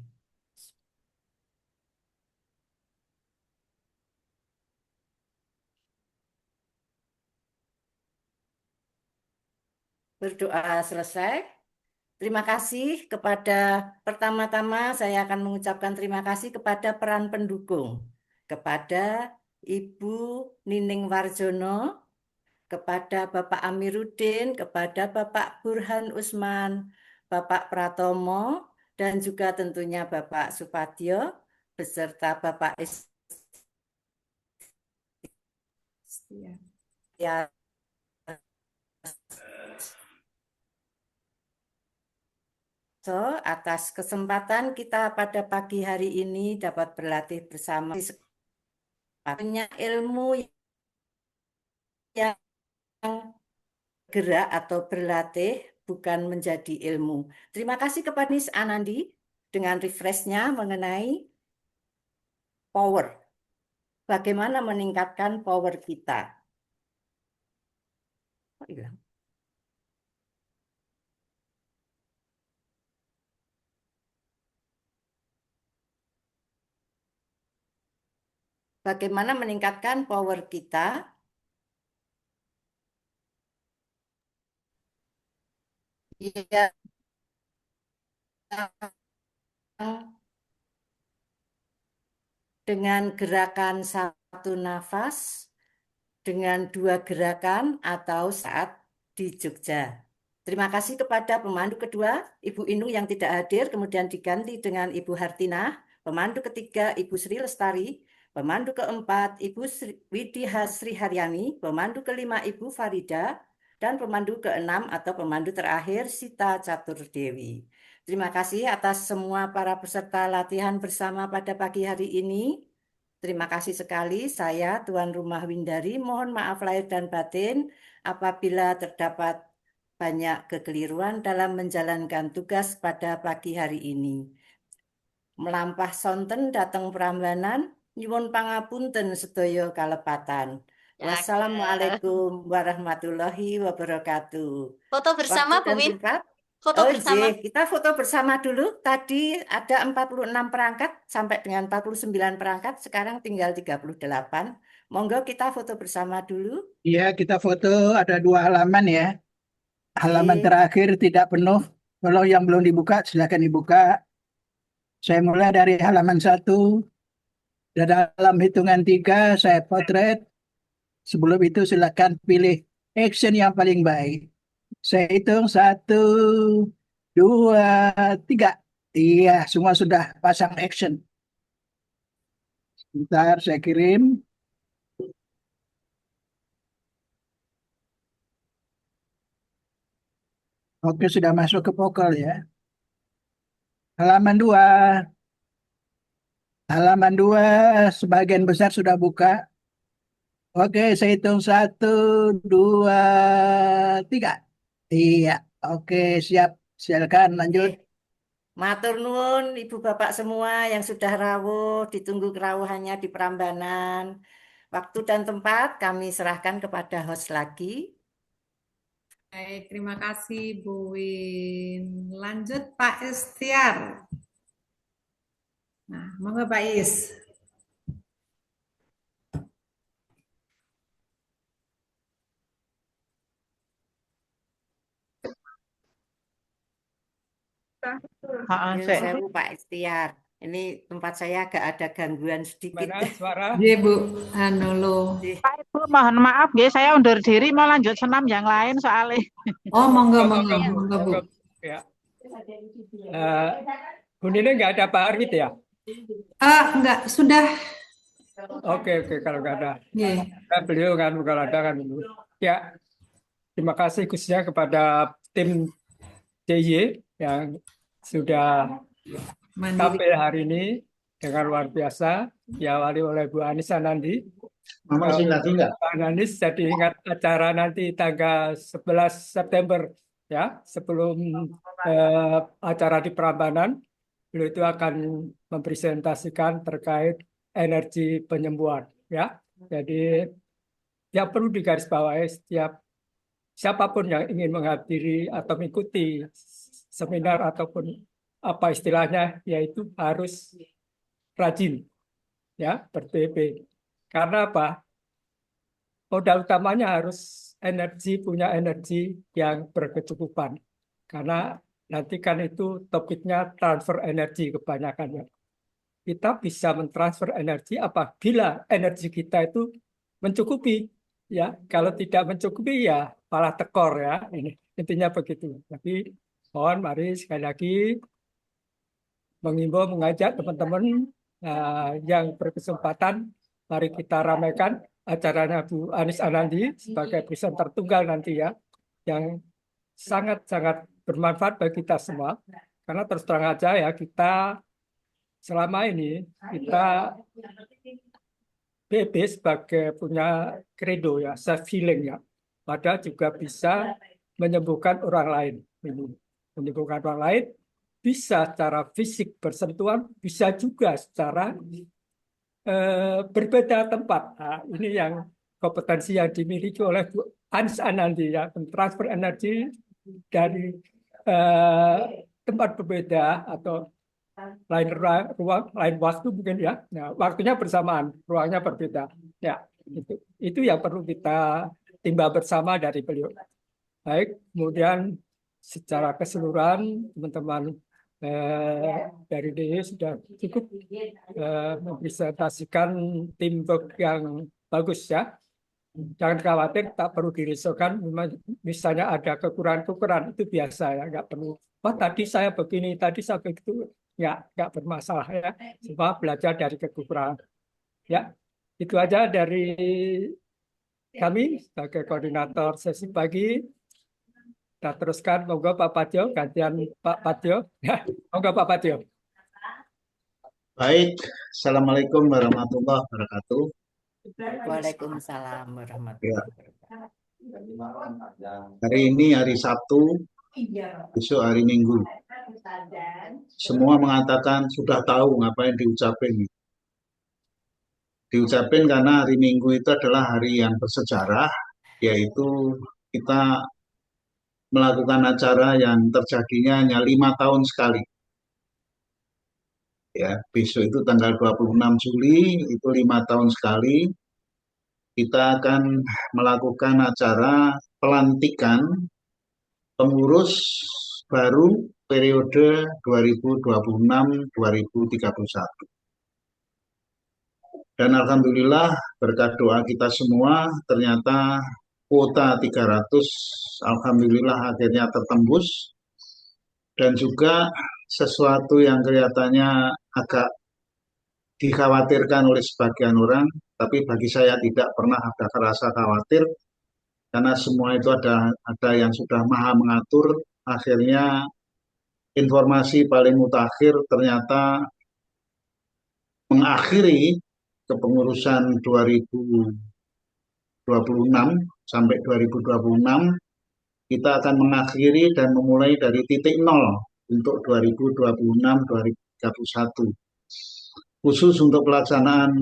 Berdoa selesai. Terima kasih kepada, pertama-tama saya akan mengucapkan terima kasih kepada peran pendukung, kepada Ibu Nining Warjono, kepada Bapak Amiruddin, kepada Bapak Burhan Usman, Bapak Pratomo, dan juga tentunya Bapak Supadyo, beserta Bapak Istia. Atas kesempatan kita pada pagi hari ini dapat berlatih bersama punya ilmu yang gerak atau berlatih bukan menjadi ilmu. Terima kasih kepada Nis Anandi dengan refreshnya mengenai power. Bagaimana meningkatkan power kita. Oh, hilang. Bagaimana meningkatkan power kita? Ya, dengan gerakan satu nafas, dengan 2 gerakan atau saat di Jogja. Terima kasih kepada pemandu kedua, Ibu Inung yang tidak hadir, kemudian diganti dengan Ibu Hartinah, pemandu ketiga Ibu Sri Lestari, pemandu keempat Ibu Widiha Sri Haryani, pemandu kelima Ibu Farida, dan pemandu keenam atau pemandu terakhir Sita Catur Dewi. Terima kasih atas semua para peserta latihan bersama pada pagi hari ini. Terima kasih sekali, saya Tuan Rumah Windari, mohon maaf lahir dan batin apabila terdapat banyak kekeliruan dalam menjalankan tugas pada pagi hari ini. Melampah sonten dateng Prambanan, nyuwun pangapunten sedaya kalepatan. Wassalamualaikum warahmatullahi wabarakatuh. Foto bersama Waktu Bu dan Win. tempat. Foto bersama. Kita foto bersama dulu. Tadi ada 46 perangkat sampai dengan 49 perangkat, sekarang tinggal 38. Monggo kita foto bersama dulu. Iya, kita foto ada 2 halaman ya. Halaman terakhir tidak penuh. Kalau yang belum dibuka, silakan dibuka. Saya mulai dari halaman 1. Dalam hitungan 3, saya potret. Sebelum itu silakan pilih action yang paling baik. Saya hitung 1, 2, 3. Iya, semua sudah pasang action. Sebentar, saya kirim. Oke, sudah masuk ke pokol ya. Halaman 2. Halaman 2 sebagian besar sudah buka. Oke, saya hitung 1, 2, 3. Iya, oke, siap. Silakan lanjut. Matur nuwun Ibu Bapak semua yang sudah rawuh, ditunggu kerawuhannya di Prambanan. Waktu dan tempat kami serahkan kepada host lagi. Baik, terima kasih Bu Win. Lanjut Pak Istiar. Nah, monggo Pak Is. Nyun sewu Pak Istiar. Ini tempat saya agak ada gangguan sedikit. Mana suara? Iya Bu, lo. Pak Ibu, mohon maaf ya, saya undur diri mau lanjut senam yang lain soalnya. Oh, monggo Bu. Ya. Bu Nina nggak ada Pak Arwid ya? Enggak, sudah. Oke, kalau nggak ada. Yeah. Kan beliau kan bukan ada kan. Ya, terima kasih khususnya kepada tim DIY yang sudah tampil hari ini dengan luar biasa, diawali oleh Bu Anissa Nandi. Mama masih lagi nggak? Pak Nanis, jadi ingat acara nanti tanggal 11 September ya, sebelum acara di Prambanan, beliau itu akan mempresentasikan terkait energi penyembuhan ya. Jadi yang perlu digarisbawahi setiap siapapun yang ingin menghadiri atau mengikuti seminar ataupun apa istilahnya, yaitu harus rajin ya, ber-TP. Karena apa? Modal utamanya harus punya energi yang berkecukupan. Karena nanti kan itu topiknya transfer energi kebanyakan ya. Kita bisa mentransfer energi apabila energi kita itu mencukupi ya. Kalau tidak mencukupi ya malah tekor ya. Ini intinya begitu. Tapi mohon mari sekali lagi mengimbau, mengajak teman-teman yang berkesempatan, mari kita ramaikan acaranya Bu Anis Anandi sebagai presenter tunggal nanti ya, yang sangat-sangat bermanfaat bagi kita semua. Karena terus terang aja ya, kita selama ini kita BB sebagai punya credo ya, self healing ya, padahal juga bisa menyembuhkan orang lain. Menyembuhkan orang lain bisa secara fisik bersentuhan, bisa juga secara berbeda tempat. Nah, ini yang kompetensi yang dimiliki oleh Bu Anis Anandi ya, mentransfer energi dari tempat berbeda atau lain ruang, lain waktu mungkin ya. Nah, waktunya bersamaan, ruangnya berbeda. Ya, itu yang perlu kita timbang bersama dari beliau. Baik, kemudian secara keseluruhan teman-teman dari DI sudah cukup mempresentasikan teamwork yang bagus ya. Jangan khawatir, tak perlu dirisaukan. Misalnya ada kekurangan-kekurangan itu biasa ya, nggak perlu. Wah tadi saya begini, tadi saya begitu, ya nggak bermasalah ya. Semua belajar dari kekurangan. Ya, itu aja dari kami sebagai koordinator sesi pagi. Kita teruskan, monggo Pak Patio, gantian Pak Patio. Monggo Pak Patio. Baik, Assalamualaikum warahmatullahi wabarakatuh. Waalaikumsalam warahmatullahi wabarakatuh. Hari ini hari Sabtu, besok hari Minggu. Semua mengatakan sudah tahu ngapain diucapin. Diucapin karena hari Minggu itu adalah hari yang bersejarah, yaitu kita melakukan acara yang terjadinya hanya 5 tahun sekali. Ya, besok itu tanggal 26 Juli, itu 5 tahun sekali. Kita akan melakukan acara pelantikan pengurus baru periode 2026-2031. Dan alhamdulillah berkat doa kita semua ternyata kuota 300 alhamdulillah akhirnya tertembus. Dan juga sesuatu yang kelihatannya agak dikhawatirkan oleh sebagian orang, tapi bagi saya tidak pernah ada rasa khawatir, karena semua itu ada yang sudah maha mengatur, akhirnya informasi paling mutakhir ternyata mengakhiri kepengurusan 2026 sampai 2026, kita akan mengakhiri dan memulai dari titik nol untuk 2026-2031. Khusus untuk pelaksanaan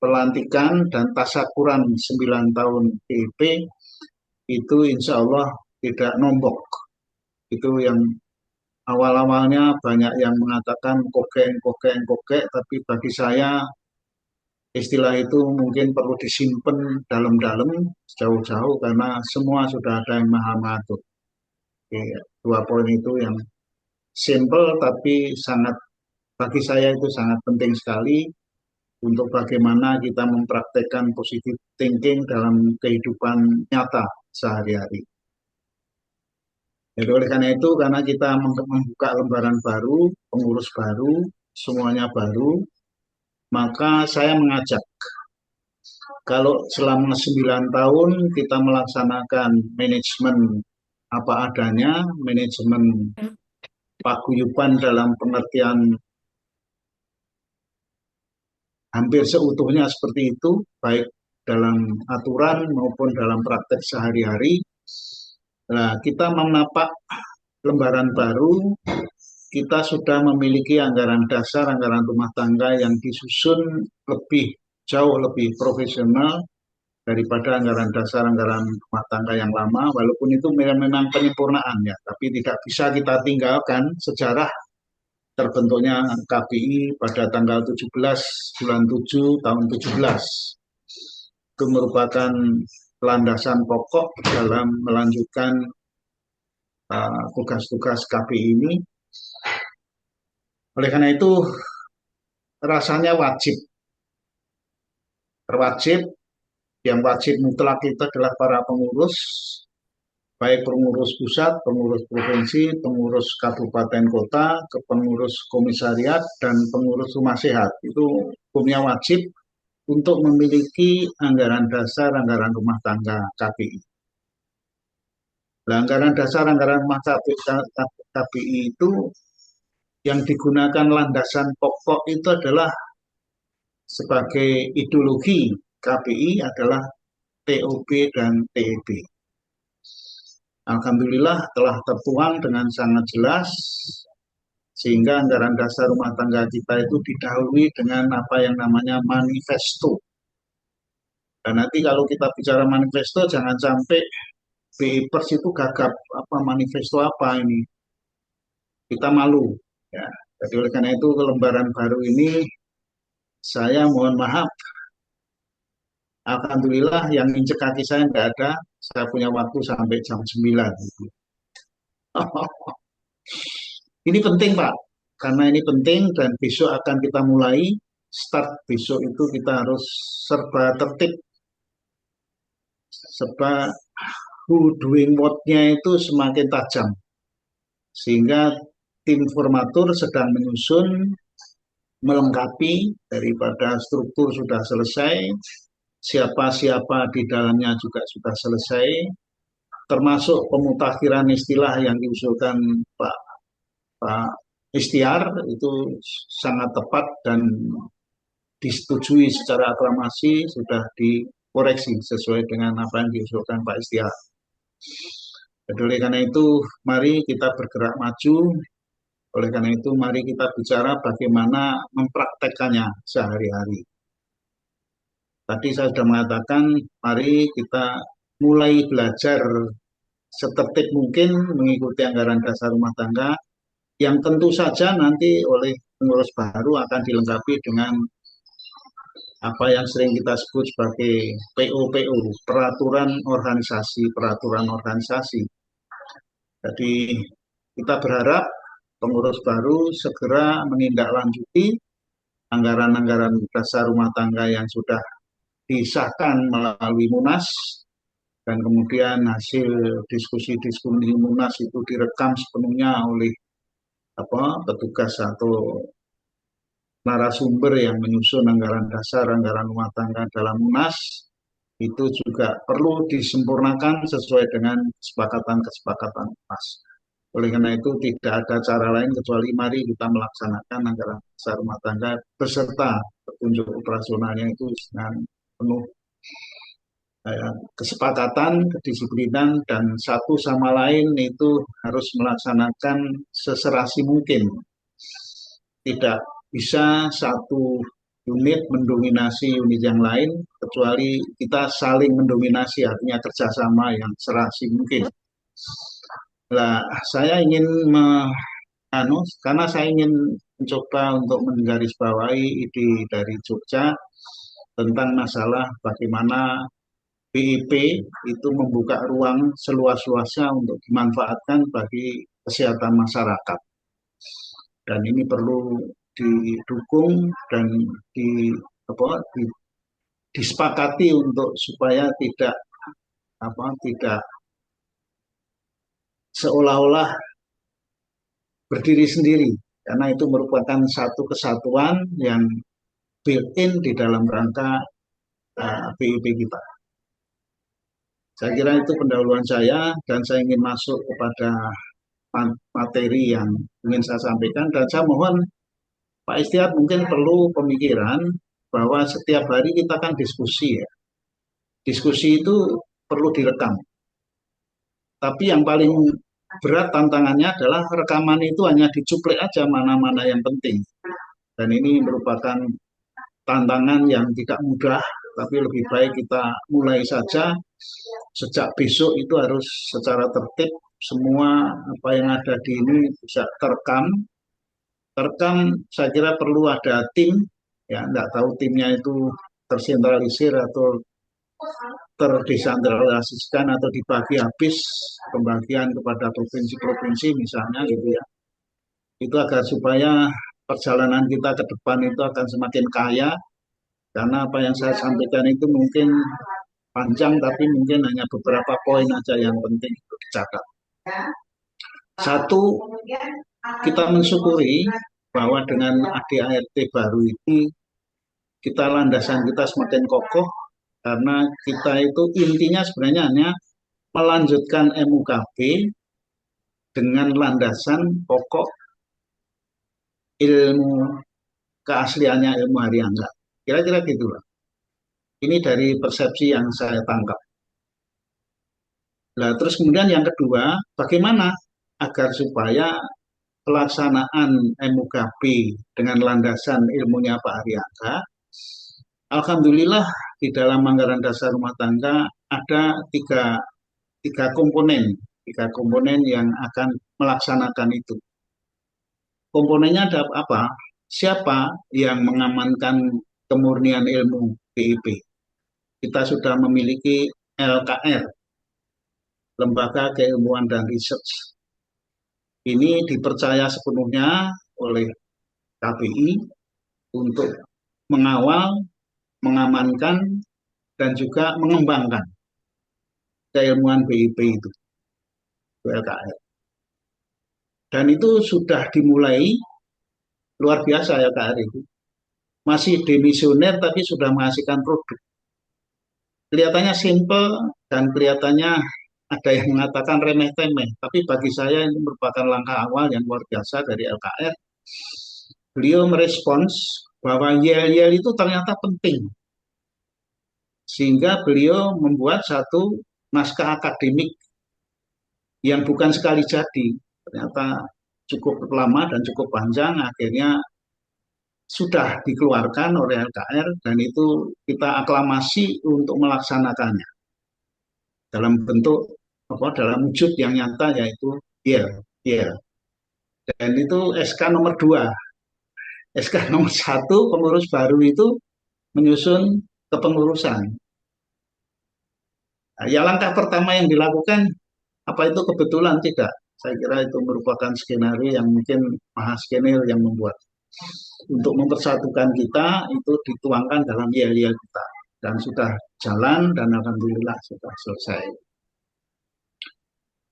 pelantikan dan tasyakuran 9 tahun PIP itu insya Allah tidak nombok. Itu yang awal-awalnya banyak yang mengatakan kokek, tapi bagi saya istilah itu mungkin perlu disimpan dalam-dalam jauh-jauh karena semua sudah ada yang maha mengatur. Oke, 2 poin itu yang simple tapi bagi saya itu sangat penting sekali untuk bagaimana kita mempraktekkan positive thinking dalam kehidupan nyata sehari-hari. Jadi oleh karena itu, karena kita membuka lembaran baru, pengurus baru, semuanya baru, maka saya mengajak, kalau selama 9 tahun kita melaksanakan manajemen apa adanya, manajemen paguyuban dalam pengertian hampir seutuhnya seperti itu, baik dalam aturan maupun dalam praktek sehari-hari. Nah, kita menapak lembaran baru, kita sudah memiliki anggaran dasar, anggaran rumah tangga yang disusun jauh lebih profesional daripada anggaran dasar, anggaran rumah tangga yang lama, walaupun itu memang penyempurnaan ya, tapi tidak bisa kita tinggalkan sejarah terbentuknya KPI pada tanggal 17 bulan 7 tahun 17. Itu merupakan landasan pokok dalam melanjutkan tugas-tugas KPI ini. Oleh karena itu, rasanya yang wajib mutlak itu adalah para pengurus, baik pengurus pusat, pengurus provinsi, pengurus kabupaten kota, pengurus komisariat, dan pengurus rumah sehat. Itu hukumnya wajib untuk memiliki anggaran dasar, anggaran rumah tangga KPI. Nah, anggaran dasar, anggaran rumah KPI itu yang digunakan landasan pokok itu adalah sebagai ideologi KPI adalah TOB dan TEB. Alhamdulillah telah tertuang dengan sangat jelas sehingga anggaran dasar rumah tangga kita itu didahului dengan apa yang namanya manifesto. Dan nanti kalau kita bicara manifesto jangan sampai BIPers itu gagap manifesto apa ini. Kita malu ya. Jadi oleh karena itu lembaran baru ini saya mohon maaf, alhamdulillah yang injek kaki saya tidak ada, saya punya waktu sampai jam 9. Ini penting Pak, karena ini penting dan besok akan kita mulai, start besok itu kita harus serba tertib, serba who doing what-nya itu semakin tajam. Sehingga tim formatur sedang menyusun, melengkapi daripada struktur sudah selesai, siapa-siapa di dalamnya juga sudah selesai, termasuk pemutakhiran istilah yang diusulkan Pak Istiar itu sangat tepat dan disetujui secara aklamasi, sudah dikoreksi sesuai dengan apa yang diusulkan Pak Istiar. Jadi oleh karena itu mari kita bergerak maju. Oleh karena itu, mari kita bicara bagaimana mempraktekkannya sehari-hari. Tadi saya sudah mengatakan, mari kita mulai belajar setertib mungkin mengikuti anggaran dasar rumah tangga, yang tentu saja nanti oleh pengurus baru akan dilengkapi dengan apa yang sering kita sebut sebagai POPO, peraturan organisasi. Jadi kita berharap pengurus baru segera menindaklanjuti anggaran-anggaran dasar rumah tangga yang sudah disahkan melalui Munas dan kemudian hasil diskusi-diskusi Munas itu direkam sepenuhnya oleh petugas atau narasumber yang menyusun anggaran dasar, anggaran rumah tangga dalam Munas. itu juga perlu disempurnakan sesuai dengan kesepakatan-kesepakatan PAS. Oleh karena itu tidak ada cara lain kecuali mari kita melaksanakan anggaran dasar rumah tangga beserta petunjuk operasionalnya itu dengan penuh kesepakatan, kedisiplinan, dan satu sama lain itu harus melaksanakan seserasi mungkin. Tidak bisa satu unit mendominasi unit yang lain, kecuali kita saling mendominasi, artinya kerjasama yang serasi mungkin. Nah, saya ingin karena saya ingin mencoba untuk menggarisbawahi ide dari Jogja tentang masalah bagaimana BIP itu membuka ruang seluas-luasnya untuk dimanfaatkan bagi kesehatan masyarakat. Dan ini perlu didukung dan disepakati untuk supaya tidak seolah-olah berdiri sendiri, karena itu merupakan satu kesatuan yang built-in di dalam rangka BIP kita. Saya kira itu pendahuluan saya, dan saya ingin masuk kepada materi yang ingin saya sampaikan, dan saya mohon Pak Istiad mungkin perlu pemikiran bahwa setiap hari kita kan diskusi ya. Diskusi itu perlu direkam. Tapi yang paling berat tantangannya adalah rekaman itu hanya dicuplek aja mana-mana yang penting. Dan ini merupakan tantangan yang tidak mudah, tapi lebih baik kita mulai saja. Sejak besok itu harus secara tertib semua apa yang ada di ini bisa terekam. Terekam saya kira perlu ada tim, ya enggak tahu timnya itu tersentralisir atau terdesentralisasikan atau dibagi habis pembagian kepada provinsi-provinsi misalnya gitu ya. Itu agar supaya perjalanan kita ke depan itu akan semakin kaya, karena apa yang saya sampaikan itu mungkin panjang tapi mungkin hanya beberapa poin aja yang penting untuk dicatat. Satu, kita mensyukuri bahwa dengan ADART baru ini landasan kita semakin kokoh, karena kita itu intinya sebenarnya hanya melanjutkan MUKB dengan landasan pokok ilmu keasliannya ilmu Haryangga. Kira-kira gitu lah. Ini dari persepsi yang saya tangkap. Nah, terus kemudian yang kedua, bagaimana agar supaya pelaksanaan MUKB dengan landasan ilmunya Pak Haryangga, alhamdulillah di dalam anggaran dasar rumah tangga ada tiga komponen yang akan melaksanakan itu. Komponennya ada apa? Siapa yang mengamankan kemurnian ilmu BIP? Kita sudah memiliki LKR, Lembaga Keilmuan dan Research. Ini dipercaya sepenuhnya oleh KPI untuk mengawal, mengamankan, dan juga mengembangkan keilmuan BIP itu, LKR. Dan itu sudah dimulai, luar biasa LKR itu. Masih demisioner tapi sudah menghasilkan produk. Kelihatannya simple dan kelihatannya ada yang mengatakan remeh-temeh, tapi bagi saya ini merupakan langkah awal yang luar biasa dari LKR. Beliau merespons bahwa yel-yel itu ternyata penting, sehingga beliau membuat satu naskah akademik yang bukan sekali jadi, ternyata cukup lama dan cukup panjang, akhirnya sudah dikeluarkan oleh LKR, dan itu kita aklamasi untuk melaksanakannya dalam bentuk dalam wujud yang nyata, yaitu YEL. Dan itu SK nomor 2. SK nomor 1 pengurus baru itu menyusun kepengurusan. Nah, ya langkah pertama yang dilakukan apa itu kebetulan? Tidak. Saya kira itu merupakan skenario yang mungkin maha skenario yang membuat. Untuk mempersatukan kita itu dituangkan dalam YEL kita. Dan sudah jalan dan alhamdulillah sudah selesai.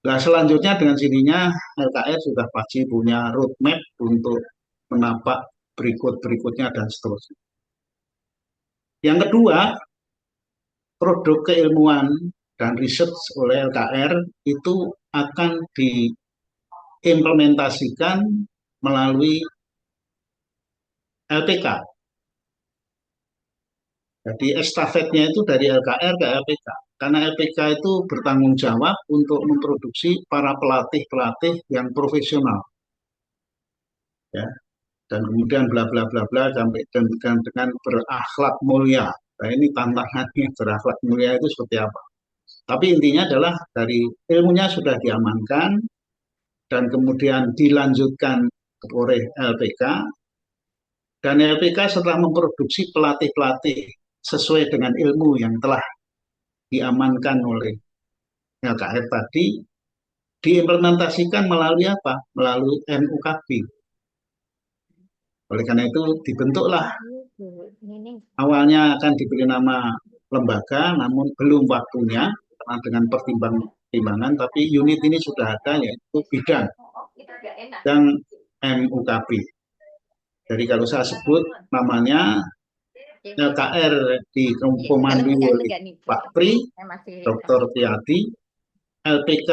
Nah, selanjutnya dengan sininya LKR sudah pasti punya roadmap untuk menapak berikut-berikutnya dan seterusnya. Yang kedua, produk keilmuan dan riset oleh LKR itu akan diimplementasikan melalui LPK. Jadi estafetnya itu dari LKR ke LPK. Karena LPK itu bertanggung jawab untuk memproduksi para pelatih-pelatih yang profesional. Ya. Dan kemudian bla bla bla bla sampai dengan berakhlak mulia. Nah, ini tantangannya berakhlak mulia itu seperti apa? Tapi intinya adalah dari ilmunya sudah diamankan dan kemudian dilanjutkan oleh LPK, dan LPK setelah memproduksi pelatih-pelatih sesuai dengan ilmu yang telah diamankan oleh LKR tadi, diimplementasikan melalui apa? Melalui MUKB. Oleh karena itu dibentuklah, awalnya akan diberi nama lembaga, namun belum waktunya karena dengan pertimbangan, tapi unit ini sudah ada, yaitu bidang yang MUKB. Jadi kalau saya sebut namanya LKR dikomandoi oleh Pak Pri, Dr. Tiati, LPK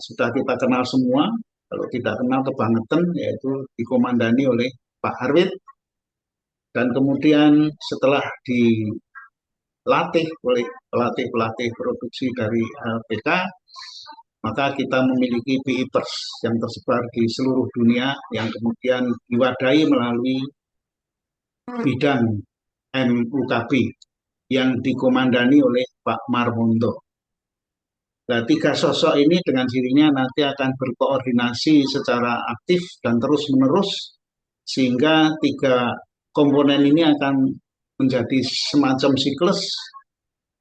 sudah kita kenal semua, kalau tidak kenal kebangetan, yaitu dikomandani oleh Pak Harwit, dan kemudian setelah dilatih oleh pelatih-pelatih produksi dari LPK, maka kita memiliki PIPers yang tersebar di seluruh dunia yang kemudian diwadahi melalui bidang MUKB yang dikomandani oleh Pak Marmonto. Nah, 3 sosok ini dengan dirinya nanti akan berkoordinasi secara aktif dan terus-menerus, sehingga 3 komponen ini akan menjadi semacam siklus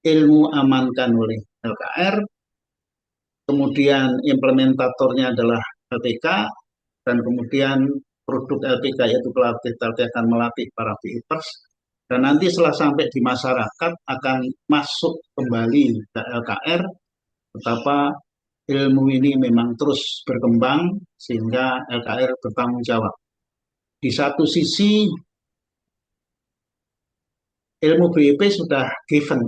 ilmu amankan oleh LKR, kemudian implementatornya adalah LPK, dan kemudian produk LPK yaitu pelatih akan melatih para PIPers, dan nanti setelah sampai di masyarakat akan masuk kembali ke LKR, betapa ilmu ini memang terus berkembang sehingga LKR bertanggung jawab. Di satu sisi ilmu BIP sudah given,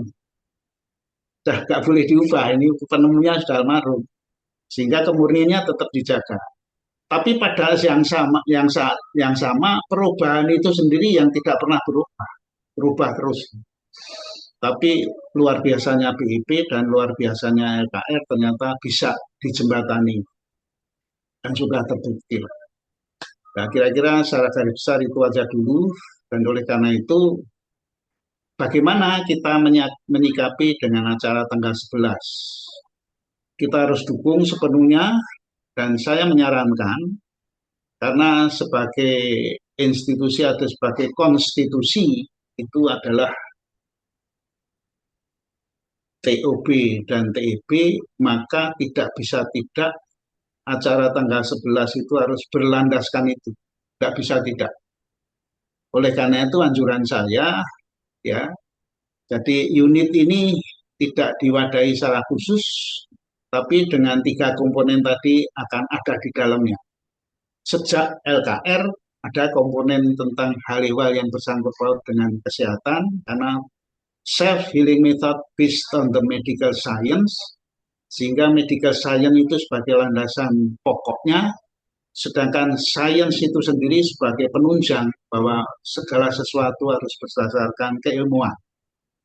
sudah nggak boleh diubah, ini penemunya sudah almarhum, sehingga kemurniannya tetap dijaga. Tapi pada yang sama perubahan itu sendiri yang tidak pernah berubah terus. Tapi luar biasanya BIP dan luar biasanya LKR ternyata bisa dijembatani dan sudah terbukti. Nah, kira-kira secara garis besar itu aja dulu, dan oleh karena itu bagaimana kita menyikapi dengan acara tanggal 11? Kita harus dukung sepenuhnya, dan saya menyarankan, karena sebagai institusi atau sebagai konstitusi itu adalah TOB dan TEB, maka tidak bisa tidak acara tanggal 11 itu harus berlandaskan itu. Tidak bisa tidak. Oleh karena itu anjuran saya, ya, jadi unit ini tidak diwadahi secara khusus, tapi dengan 3 komponen tadi akan ada di dalamnya. Sejak LKR ada komponen tentang hal-hal yang bersangkut paut dengan kesehatan, karena self-healing method based on the medical science, sehingga medical science itu sebagai landasan pokoknya, sedangkan science itu sendiri sebagai penunjang bahwa segala sesuatu harus berdasarkan keilmuan,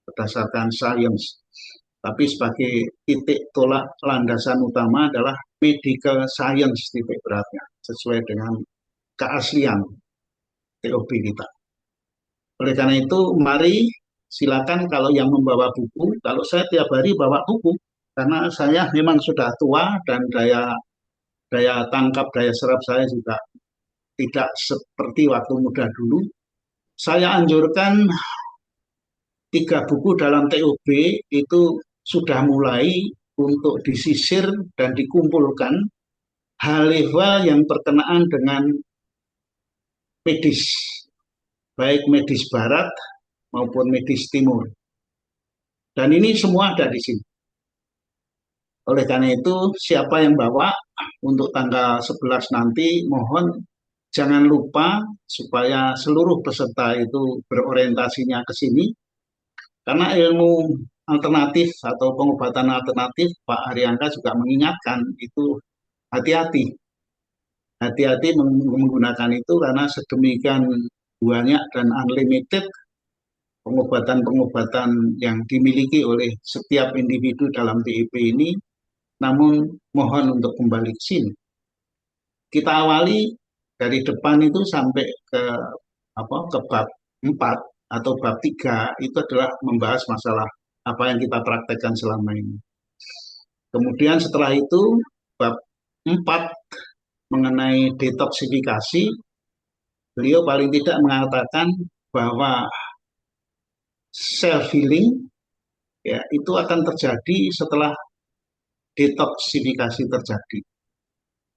berdasarkan science. Tapi sebagai titik tolak landasan utama adalah medical science titik beratnya, sesuai dengan keaslian TOB kita. Oleh karena itu, mari silakan kalau yang membawa buku, kalau saya tiap hari bawa buku, karena saya memang sudah tua dan daya tangkap, daya serap saya juga tidak seperti waktu muda dulu. Saya anjurkan 3 buku dalam TOB itu sudah mulai untuk disisir dan dikumpulkan hal-hal yang berkenaan dengan medis, baik medis barat maupun medis timur. Dan ini semua ada di sini. Oleh karena itu, siapa yang bawa untuk tanggal 11 nanti, mohon jangan lupa supaya seluruh peserta itu berorientasinya ke sini. Karena ilmu alternatif atau pengobatan alternatif, Pak Haryanka juga mengingatkan itu hati-hati. Hati-hati menggunakan itu karena sedemikian banyak dan unlimited pengobatan-pengobatan yang dimiliki oleh setiap individu dalam BIP ini, namun mohon untuk kembali ke sini. Kita awali dari depan itu sampai ke bab 4 atau bab 3 itu adalah membahas masalah apa yang kita praktekkan selama ini. Kemudian setelah itu bab 4 mengenai detoksifikasi, beliau paling tidak mengatakan bahwa self healing ya itu akan terjadi setelah detoksifikasi terjadi.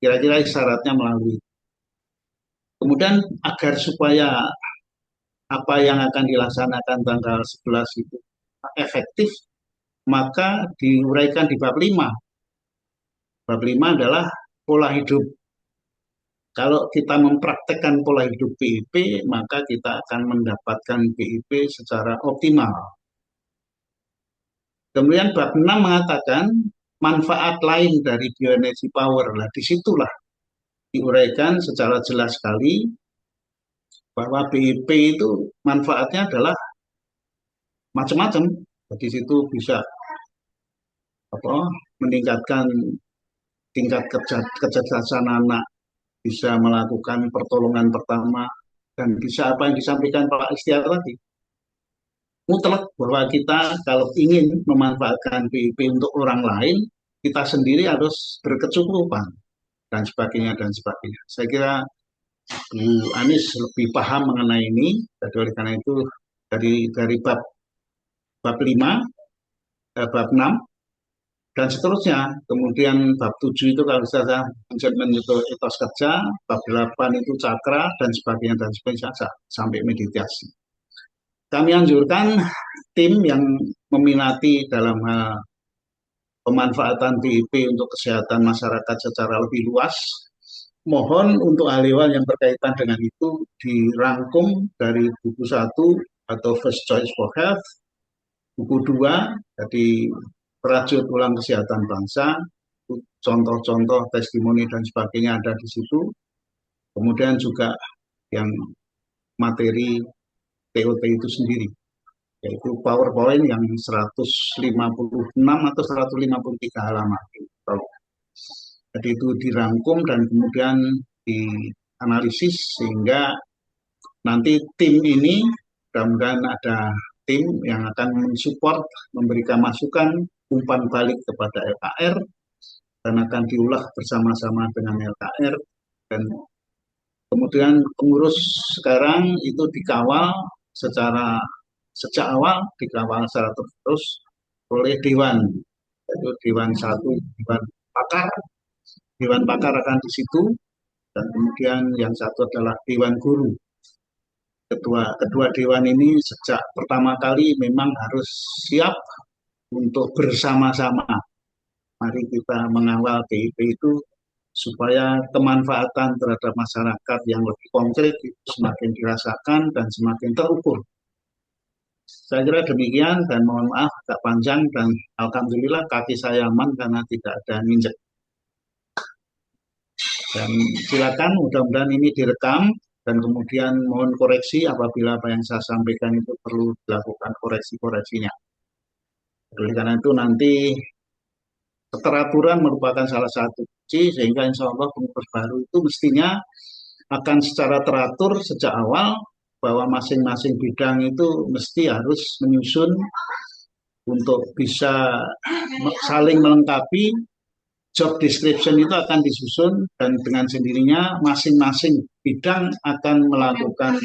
Kira-kira syaratnya melalui. Kemudian agar supaya apa yang akan dilaksanakan tanggal 11 itu efektif, maka diuraikan di bab 5. Bab 5 adalah pola hidup. Kalau kita mempraktekkan pola hidup BIP, maka kita akan mendapatkan BIP secara optimal. Kemudian bab 6 mengatakan manfaat lain dari bioenergy power. Nah, disitulah diuraikan secara jelas sekali bahwa BIP itu manfaatnya adalah macam-macam. Di situ bisa meningkatkan tingkat kecerdasan anak, bisa melakukan pertolongan pertama, dan bisa apa yang disampaikan Pak Istiar tadi. Mutlak bahwa kita kalau ingin memanfaatkan BIP untuk orang lain, kita sendiri harus berkecukupan, dan sebagainya, dan sebagainya. Saya kira Bu Anies lebih paham mengenai ini, jadi oleh karena itu dari bab 5, bab 6, dan seterusnya. Kemudian bab 7 itu kalau saya manajemen itu etos kerja, bab 8 itu cakra, dan sebagainya, sampai meditasi. Kami anjurkan tim yang meminati dalam hal pemanfaatan BIP untuk kesehatan masyarakat secara lebih luas, mohon untuk ahli-ahli yang berkaitan dengan itu dirangkum dari buku 1 atau First Choice for Health, buku 2, jadi Perajut Ulang Kesehatan Bangsa, contoh-contoh, testimoni, dan sebagainya ada di situ. Kemudian juga yang materi TOT itu sendiri, yaitu PowerPoint yang 156 atau 153 halaman. Jadi itu dirangkum dan kemudian dianalisis sehingga nanti tim ini, mudah-mudahan ada tim yang akan mensupport, memberikan masukan, umpan balik kepada LKR, dan akan diulah bersama-sama dengan LKR, dan kemudian pengurus sekarang itu dikawal sejak awal dikawal secara terus oleh Dewan, yaitu Dewan 1, Dewan Pakar. Dewan Pakar akan di situ, dan kemudian yang satu adalah Dewan Guru. Kedua dewan ini sejak pertama kali memang harus siap untuk bersama-sama. Mari kita mengawal BIP itu supaya kemanfaatan terhadap masyarakat yang lebih konkret itu semakin dirasakan dan semakin terukur. Saya kira demikian, dan mohon maaf agak panjang, dan alhamdulillah kaki saya aman karena tidak ada nginjek. Dan silakan, mudah-mudahan ini direkam, dan kemudian mohon koreksi apabila apa yang saya sampaikan itu perlu dilakukan koreksi-koreksinya. Oleh karena itu nanti keteraturan merupakan salah satu kunci, sehingga insya Allah pengurus baru itu mestinya akan secara teratur sejak awal, bahwa masing-masing bidang itu mesti harus menyusun untuk bisa saling melengkapi. Job description itu akan disusun, dan dengan sendirinya masing-masing bidang akan melakukan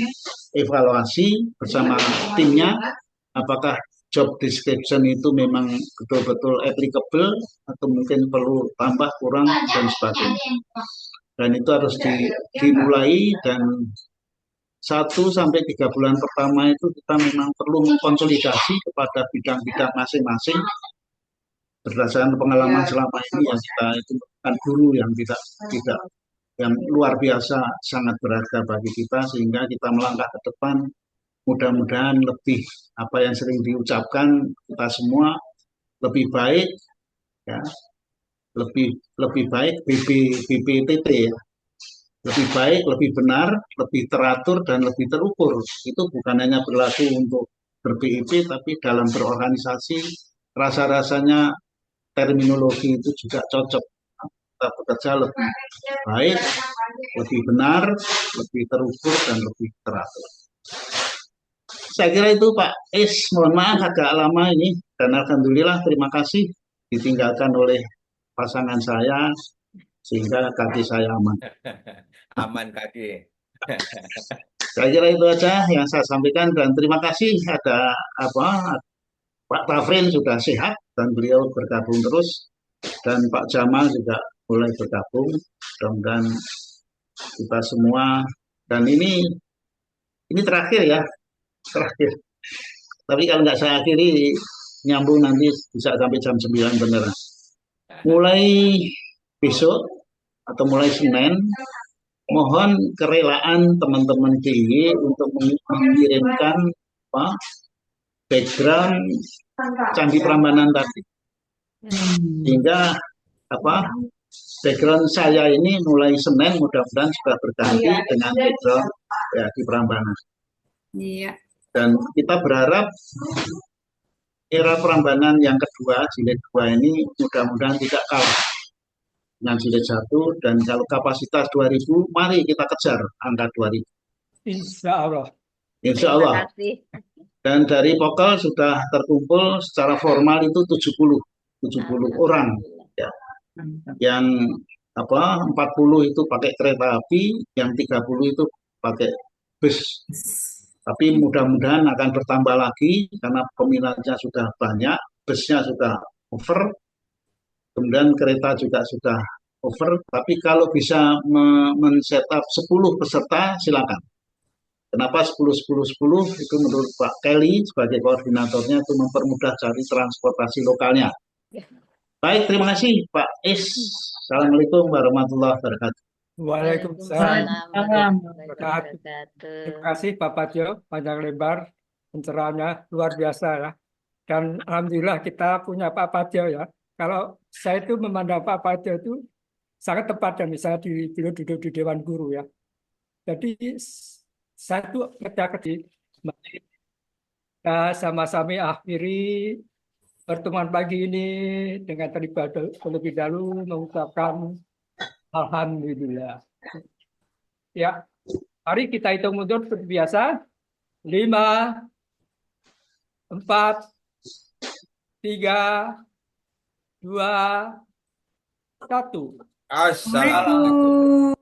evaluasi bersama timnya, apakah job description itu memang betul-betul applicable atau mungkin perlu tambah, kurang, dan sebagainya. Dan itu harus dimulai, dan 1-3 bulan pertama itu kita memang perlu mengkonsolidasi kepada bidang-bidang masing-masing berdasarkan pengalaman selama ini yang kita itu merupakan guru yang tidak yang luar biasa sangat berharga bagi kita, sehingga kita melangkah ke depan mudah-mudahan lebih apa yang sering diucapkan kita semua lebih baik ya, lebih lebih baik BPTT ya. Lebih baik, lebih benar, lebih teratur dan lebih terukur. Itu bukan hanya berlaku untuk ber-BIP tapi dalam berorganisasi rasa-rasanya terminologi itu juga cocok. Kita bekerja lebih baik, lebih benar, lebih terukur dan lebih teratur. Saya kira itu Pak Is, mohon maaf agak lama ini dan alhamdulillah terima kasih ditinggalkan oleh pasangan saya sehingga kaki saya aman. Aman kaki. Saya kira itu aja yang saya sampaikan dan terima kasih ada Pak Tafrin sudah sehat dan beliau bergabung terus dan Pak Jamal juga mulai bergabung dan kita semua dan ini terakhir ya terakhir. Tapi kalau nggak saya akhiri nyambung nanti bisa sampai jam 9 beneran. Mulai besok atau mulai Senin mohon kerelaan teman-teman DIY untuk mengirimkan background Candi Prambanan tadi. Sehingga background saya ini mulai Senin mudah-mudahan sudah berganti dengan background ya, di Prambanan. Iya. Dan kita berharap era Prambanan yang kedua, jilid 2 ini mudah-mudahan tidak kalah dengan jilid 1 dan kalau kapasitas 2000 mari kita kejar angka 2000. Insya Allah. Insya Allah. Dan dari Pokal sudah terkumpul secara formal itu 70 orang ya. Yang 40 itu pakai kereta api, yang 30 itu pakai bus. Tapi mudah-mudahan akan bertambah lagi karena peminatnya sudah banyak, busnya sudah over, kemudian kereta juga sudah over. Tapi kalau bisa men-setup 10 peserta silakan. Kenapa 10-10-10? Itu menurut Pak Kelly sebagai koordinatornya itu mempermudah cari transportasi lokalnya. Baik, terima kasih Pak Is. Assalamualaikum warahmatullahi wabarakatuh. Waalaikumsalam. Terima kasih Pak Patio, panjang lebar pencerahannya luar biasa ya. Dan alhamdulillah kita punya Pak Patio ya. Kalau saya itu memandang Pak Patio itu sangat tepat ya, misalnya beliau duduk di Dewan Guru ya. Jadi saya itu kerja-kerja sama-sama akhiri pertemuan pagi ini dengan terlebih dahulu mengucapkan alhamdulillah. Ya, mari kita hitung mundur seperti biasa. 5, 4, 3, 2, 1. Assalamualaikum.